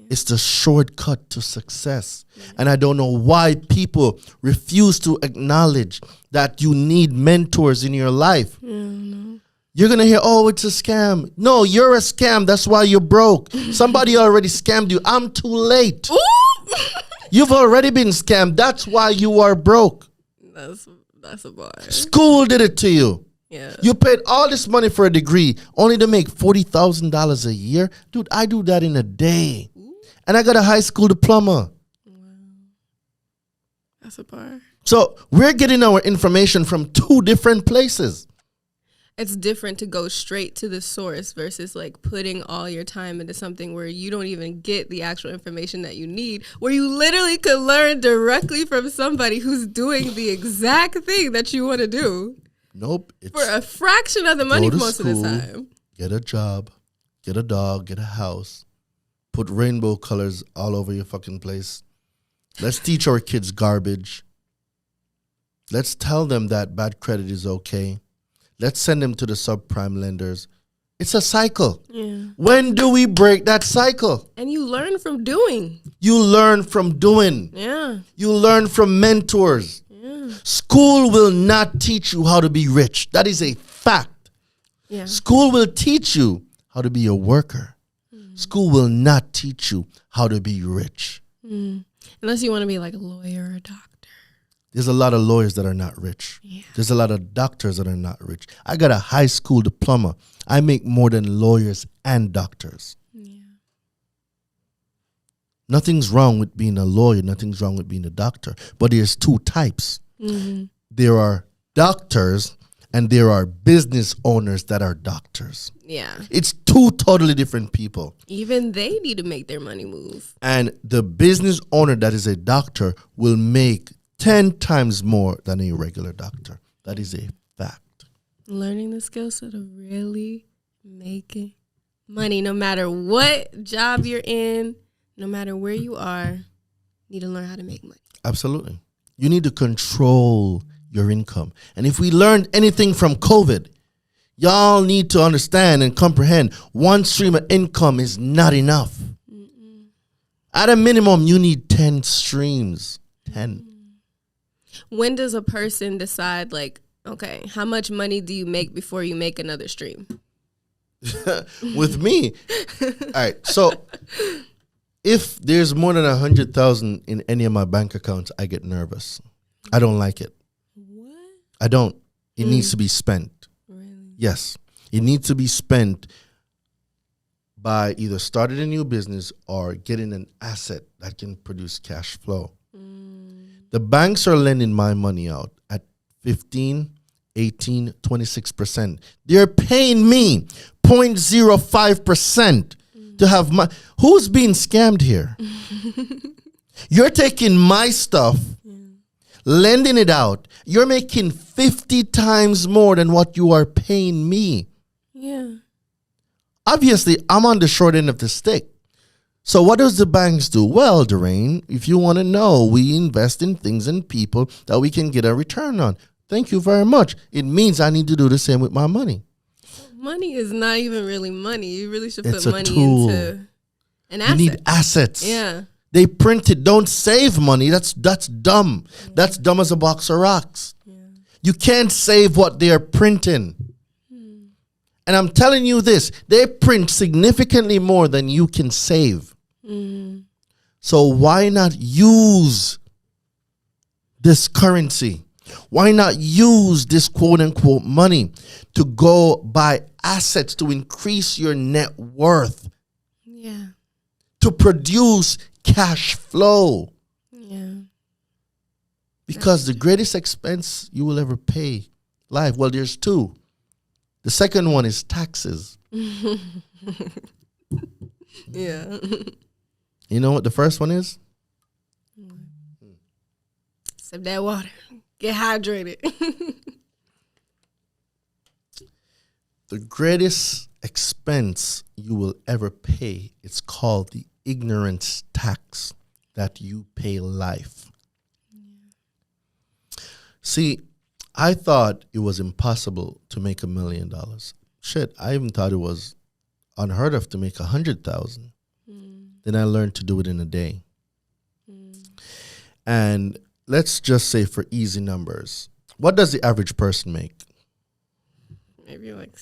It's the shortcut to success. Yeah. And I don't know why people refuse to acknowledge that you need mentors in your life. No. You're going to hear, oh, it's a scam. No, you're a scam. That's why you're broke. Somebody already scammed you. I'm too late. You've already been scammed. That's why you are broke. That's a bar. School did it to you. Yeah. You paid all this money for a degree only to make $40,000 a year? Dude, I do that in a day. And I got a high school diploma. Wow. That's a bar. So we're getting our information from two different places. It's different to go straight to the source versus like putting all your time into something where you don't even get the actual information that you need, where you literally could learn directly from somebody who's doing the exact thing that you want to do. Nope. For a fraction of the money most school, of the time. Get a job, get a dog, get a house, put rainbow colors all over your fucking place. Let's teach our kids garbage. Let's tell them that bad credit is okay. Let's send them to the subprime lenders. It's a cycle. Yeah. When do we break that cycle? And you learn from doing. You learn from doing. Yeah. You learn from mentors. Yeah. School will not teach you how to be rich. That is a fact. Yeah. School will teach you how to be a worker. School will not teach you how to be rich. Unless you want to be like a lawyer or a doctor. There's a lot of lawyers that are not rich. Yeah. There's a lot of doctors that are not rich. I got a high school diploma. I make more than lawyers and doctors. Yeah. Nothing's wrong with being a lawyer. Nothing's wrong with being a doctor. But there's two types. Mm-hmm. There are doctors and there are business owners that are doctors. Yeah. It's two totally different people. Even they need to make their money move. And the business owner that is a doctor will make 10 times more than a regular doctor. That is a fact. Learning the skill set of really making money, no matter what job you're in, no matter where you are, you need to learn how to make money. Absolutely. You need to control your income. And if we learned anything from COVID, y'all need to understand and comprehend one stream of income is not enough. At a minimum, you need 10 streams. 10. When does a person decide, like, okay, how much money do you make before you make another stream? With me, all right, so if there's more than 100,000 in any of my bank accounts, I get nervous. I don't like it. What? I don't. It needs to be spent. Really? Yes. It needs to be spent by either starting a new business or getting an asset that can produce cash flow. The banks are lending my money out at 15, 18, 26%. They're paying me 0.05% to have my... Who's being scammed here? You're taking my stuff, lending it out. You're making 50 times more than what you are paying me. Yeah. Obviously, I'm on the short end of the stick. So what does the banks do? Well, Doreen, if you want to know, we invest in things and people that we can get a return on. Thank you very much. It means I need to do the same with my money. Money is not even really money. You really should It's put a money tool. into an asset. You need assets. Yeah. They print it. Don't save money. That's dumb. Yeah. That's dumb as a box of rocks. Yeah. You can't save what they're printing. And I'm telling you this, they print significantly more than you can save. So why not use this currency? Why not use this quote unquote money to go buy assets to increase your net worth? Yeah. To produce cash flow. Yeah. Because the greatest expense you will ever pay life, well, there's two. The second one is taxes. Yeah. You know what the first one is? Sip that water. Get hydrated. The greatest expense you will ever pay, it's called the ignorance tax that you pay life. See, I thought it was impossible to make $1 million. Shit, I even thought it was unheard of to make 100,000. Then I learned to do it in a day. And let's just say for easy numbers, what does the average person make? Maybe like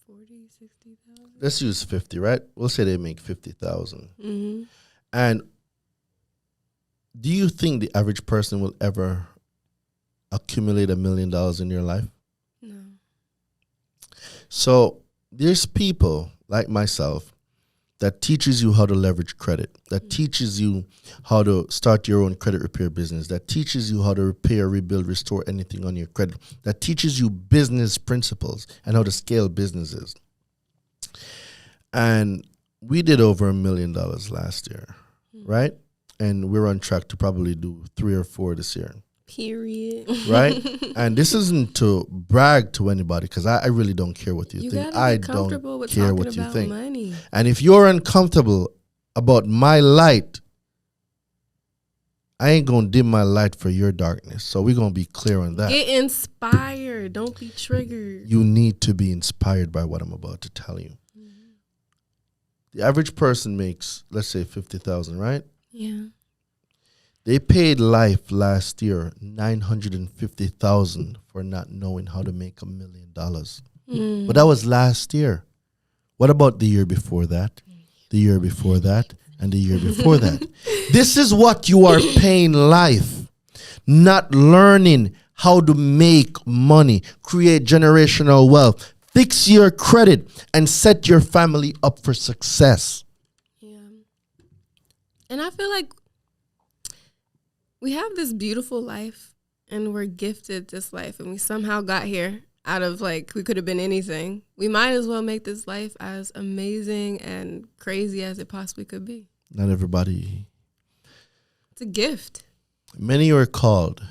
40, 60,000. Let's use 50, right? We'll say they make 50,000. And do you think the average person will ever accumulate $1 million in your life? No. So there's people like myself that teaches you how to leverage credit, that teaches you how to start your own credit repair business, that teaches you how to repair, rebuild, restore anything on your credit, that teaches you business principles and how to scale businesses. And we did over $1 million last year, right? And we're on track to probably do 3 or 4 this year. Period. Right? And this isn't to brag to anybody, because I really don't care what you think. I don't care what you think. Money. And if you're uncomfortable about my light, I ain't going to dim my light for your darkness. So we're going to be clear on that. Get inspired. Don't be triggered. You need to be inspired by what I'm about to tell you. Mm-hmm. The average person makes, let's say, $50,000, right? Yeah. They paid Life last year $950,000 for not knowing how to make $1 million. But that was last year. What about the year before that? The year before that? And the year before that? This is what you are paying Life. Not learning how to make money, create generational wealth, fix your credit, and set your family up for success. Yeah. And I feel like we have this beautiful life, and we're gifted this life, and we somehow got here out of, like, we could have been anything. We might as well make this life as amazing and crazy as it possibly could be. Not everybody. It's a gift. Many are called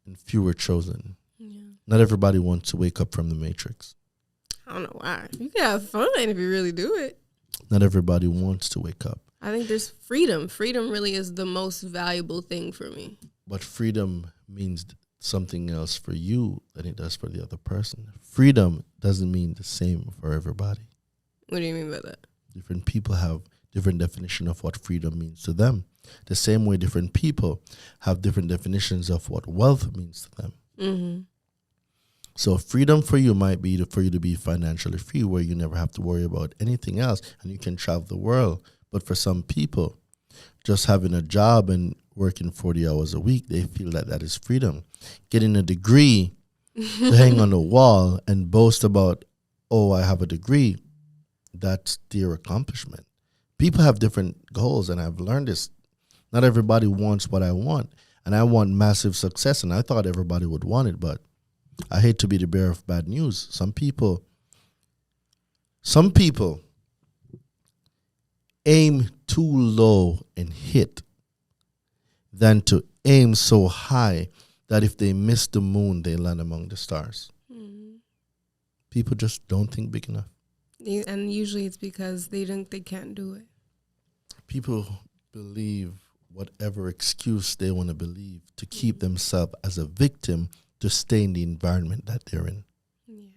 and few are chosen. Yeah. Not everybody wants to wake up from the matrix. I don't know why. You can have fun if you really do it. Not everybody wants to wake up. I think there's freedom. Freedom really is the most valuable thing for me. But freedom means something else for you than it does for the other person. Freedom doesn't mean the same for everybody. What do you mean by that? Different people have different definition of what freedom means to them. The same way different people have different definitions of what wealth means to them. Mm-hmm. So freedom for you might be for you to be financially free, where you never have to worry about anything else and you can travel the world. But for some people, just having a job and working 40 hours a week, they feel that that is freedom. Getting a degree to hang on the wall and boast about, oh, I have a degree, that's their accomplishment. People have different goals, and I've learned this. Not everybody wants what I want, and I want massive success, and I thought everybody would want it, but I hate to be the bearer of bad news. Some people aim too low and hit than to aim so high that if they miss the moon, they land among the stars. Mm-hmm. People just don't think big enough. And usually it's because they think they can't do it. People believe whatever excuse they want to believe to keep themselves as a victim to stay in the environment that they're in. Yeah.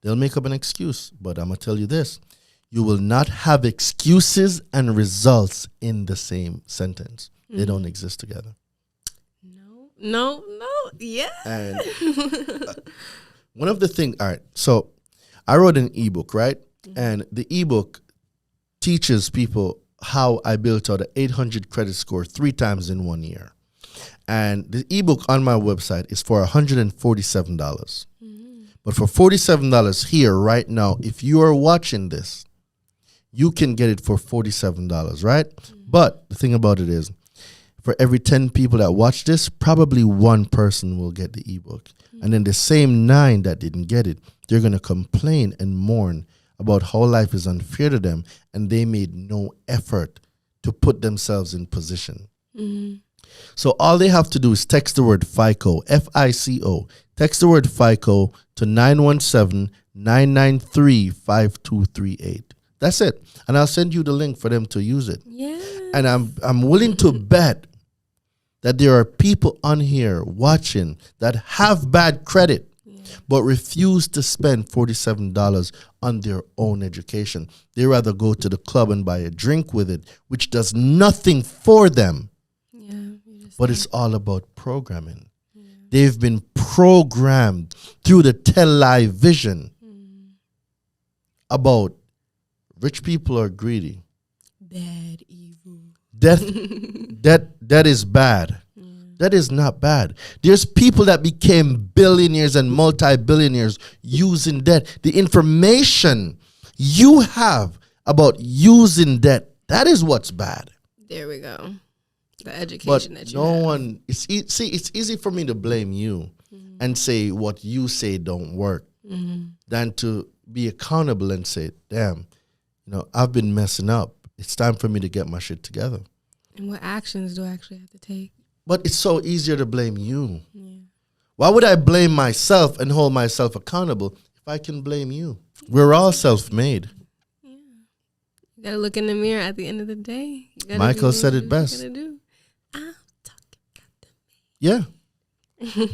They'll make up an excuse, but I'm going to tell you this. You will not have excuses and results in the same sentence. Mm-hmm. They don't exist together. No. Yeah. And one of the things, all right, so I wrote an ebook, right? Mm-hmm. And the ebook teaches people how I built out an 800 credit score 3 times in 1 year. And the ebook on my website is for $147. Mm-hmm. But for $47 here right now, if you are watching this, you can get it for $47, right? Mm-hmm. But the thing about it is, for every 10 people that watch this, probably 1 person will get the ebook. Mm-hmm. And then the same 9 that didn't get it, they're going to complain and mourn about how life is unfair to them, and they made no effort to put themselves in position. Mm-hmm. So all they have to do is text the word FICO, F-I-C-O. Text the word FICO to 917-993-5238. That's it. And I'll send you the link for them to use it. Yeah. And I'm willing to bet that there are people on here watching that have bad credit, but refuse to spend $47 on their own education. They rather go to the club and buy a drink with it, which does nothing for them. But it's all about programming. Yeah. They've been programmed through the tell lie vision about rich people are greedy. Bad, evil. That is bad. Yeah. That is not bad. There's people that became billionaires and multi-billionaires using debt. The information you have about using debt, that is what's bad. There we go. The education that you have. It's easy for me to blame you and say what you say don't work than to be accountable and say, damn, I've been messing up. It's time for me to get my shit together. And what actions do I actually have to take? But it's so easier to blame you. Yeah. Why would I blame myself and hold myself accountable if I can blame you? We're all self-made. Yeah. You got to look in the mirror at the end of the day. Michael said it best. Yeah.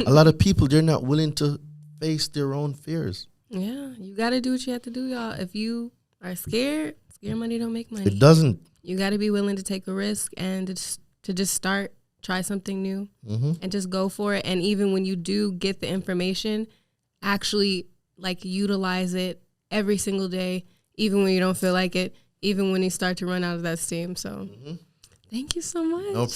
A lot of people, they're not willing to face their own fears. Yeah. You got to do what you have to do, y'all. If you are scared money don't make money. It doesn't. You got to be willing to take a risk and to just start, try something new, and just go for it. And even when you do get the information, actually utilize it every single day, even when you don't feel like it, even when you start to run out of that steam. So thank you so much. No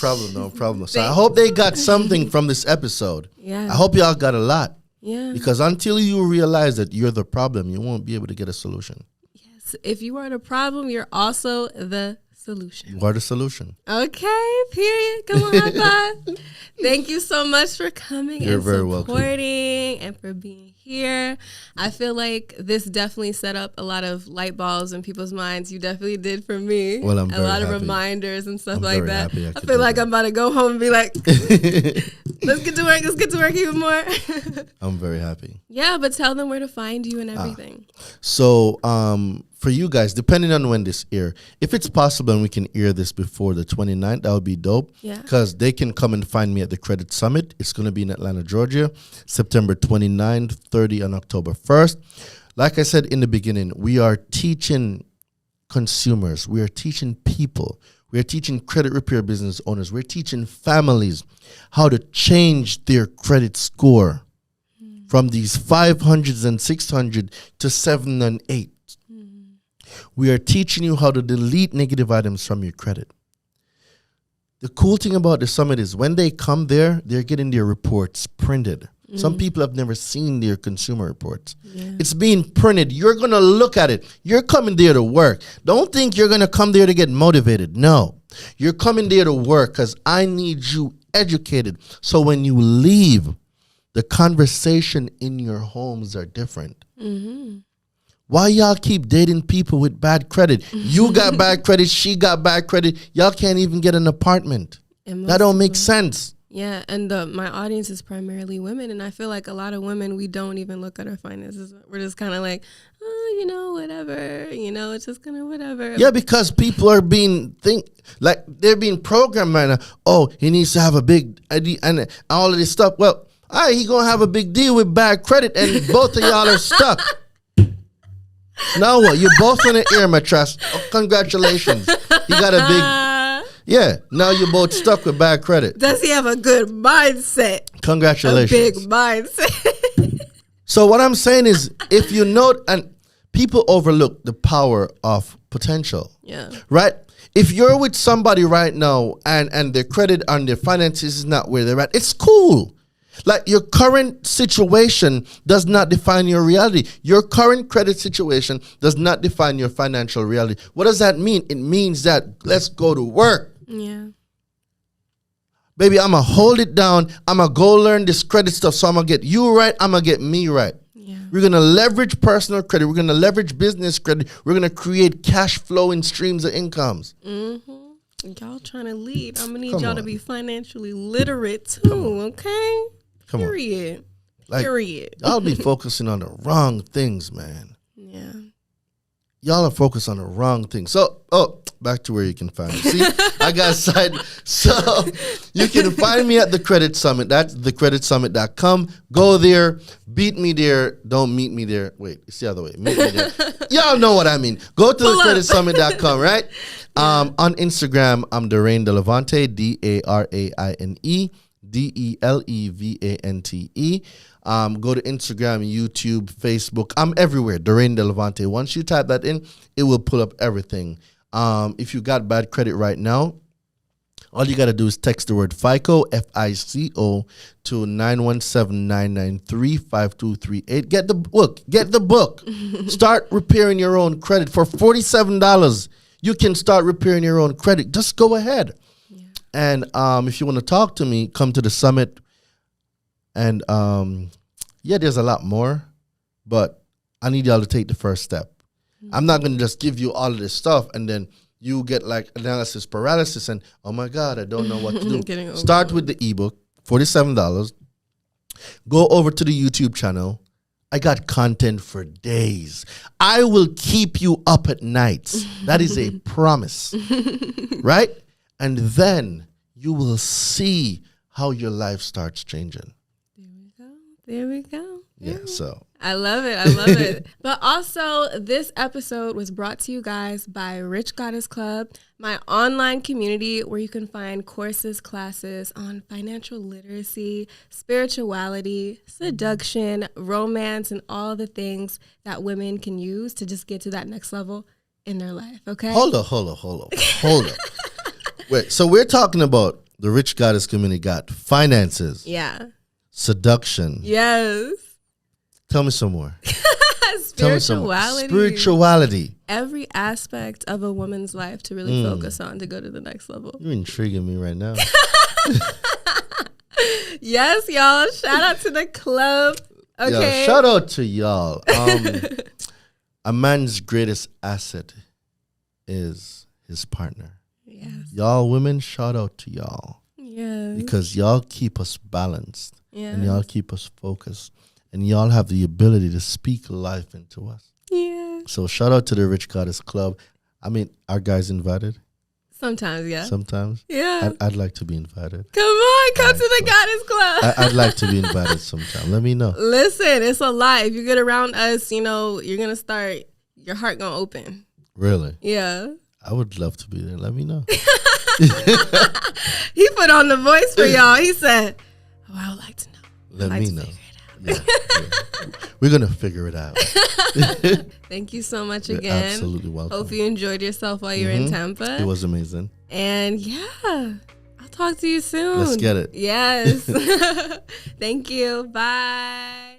problem. So I hope they got something from this episode. Yeah. I hope y'all got a lot. Yeah. Because until you realize that you're the problem, you won't be able to get a solution. Yes. If you are the problem, you're also the solution. You are the solution. Okay, period. Come on, high five. Thank you so much for coming You're and very supporting and for being here. I feel like this definitely set up a lot of light bulbs in people's minds. You definitely did for me. Well, I'm very a lot happy. of reminders and stuff I'm like very that. happy I feel like I'm about to go home and be like, let's get to work even more. I'm very happy. Yeah, but tell them where to find you and everything. So, for you guys, depending on when this air, if it's possible and we can air this before the 29th, that would be dope. Yeah. Because they can come and find me at the Credit Summit. It's going to be in Atlanta, Georgia, September 29th, 30, and October 1st. Like I said in the beginning, we are teaching consumers. We are teaching people. We are teaching credit repair business owners. We're teaching families how to change their credit score from these 500s and 600 to 7 and 8. We are teaching you how to delete negative items from your credit. The cool thing about the summit is when they come there, they're getting their reports printed. Some people have never seen their consumer reports. Yeah. It's being printed. You're going to look at it. You're coming there to work. Don't think you're going to come there to get motivated. No. You're coming there to work because I need you educated. So when you leave, the conversation in your homes are different. Why y'all keep dating people with bad credit? You got bad credit. She got bad credit. Y'all can't even get an apartment. That don't make sense. Yeah, and my audience is primarily women, and I feel like a lot of women, we don't even look at our finances. We're just kind of like, oh, whatever, it's just kind of whatever. Yeah, because people are they're being programmed right now. Oh, he needs to have a big ID and all of this stuff. Well, he gonna have a big deal with bad credit, and both of y'all are stuck. Now what? You're both on an air mattress. Oh, congratulations. You got a big... Yeah, now you're both stuck with bad credit. Does he have a good mindset? Congratulations. A big mindset. So what I'm saying is, if you know, and people overlook the power of potential. Yeah. Right? If you're with somebody right now and their credit and their finances is not where they're at, it's cool. Like your current situation does not define your reality. Your current credit situation does not define your financial reality. What does that mean? It means that let's go to work. Yeah. Baby, I'm going to hold it down. I'm going to go learn this credit stuff. So I'm going to get you right. I'm going to get me right. Yeah. We're going to leverage personal credit. We're going to leverage business credit. We're going to create cash flowing streams of incomes. Y'all trying to lead. I'm going to need y'all to be financially literate too, okay? Period. Period. Y'all be focusing on the wrong things, man. Yeah. Y'all are focused on the wrong things. So, back to where you can find me. See, I got side. So, you can find me at the Credit Summit. That's thecreditsummit.com. Go there. Beat me there. Don't meet me there. Wait, it's the other way. Meet me there. Y'all know what I mean. Go to thecreditsummit.com, right? On Instagram, I'm Daraine Delevante, DARAINE. DELEVANTE. Go to Instagram, YouTube, Facebook. I'm everywhere. Daraine Delevante. Once you type that in, it will pull up everything. If you got bad credit right now, All you got to do is text the word FICO, FICO, to 917-993-5238. Get the book. Get the book. Start repairing your own credit. For $47, you can start repairing your own credit. Just go ahead. Yeah. And if you want to talk to me, come to the summit. And there's a lot more, but I need y'all to take the first step. Mm-hmm. I'm not going to just give you all of this stuff and then you get like analysis paralysis and, oh my God, I don't know what to do. Start with the ebook, $47. Go over to the YouTube channel. I got content for days. I will keep you up at nights. That is a promise, right? And then you will see how your life starts changing. There we go. Yeah, so. I love it. I love it. But also, this episode was brought to you guys by Rich Goddess Club, my online community where you can find courses, classes on financial literacy, spirituality, seduction, romance, and all the things that women can use to just get to that next level in their life, okay? Hold on. Wait, so we're talking about the Rich Goddess community got finances. Yeah. Seduction. Yes. Tell me some more. Spirituality. Spirituality. Every aspect of a woman's life to really focus on to go to the next level. You're intriguing me right now. Yes, y'all. Shout out to the club. Okay. Yo, shout out to y'all. A man's greatest asset is his partner. Yes. Y'all women, shout out to y'all. Yes. Because y'all keep us balanced. Yes. And y'all keep us focused. And y'all have the ability to speak life into us. Yeah. So shout out to the Rich Goddess Club. I mean, are guys invited? Sometimes, yeah. Sometimes? Yeah. I'd like to be invited. Come to the Goddess Club. I'd like to be invited sometime. Let me know. Listen, it's a lot. If you get around us, you're going to start, your heart going to open. Really? Yeah. I would love to be there. Let me know. He put on the voice for y'all. He said, I would like to know. Let me know. Yeah. We're going to figure it out. Thank you so much You're again. absolutely welcome. Hope you enjoyed yourself while you were in Tampa. It was amazing. And yeah, I'll talk to you soon. Let's get it. Yes. Thank you. Bye.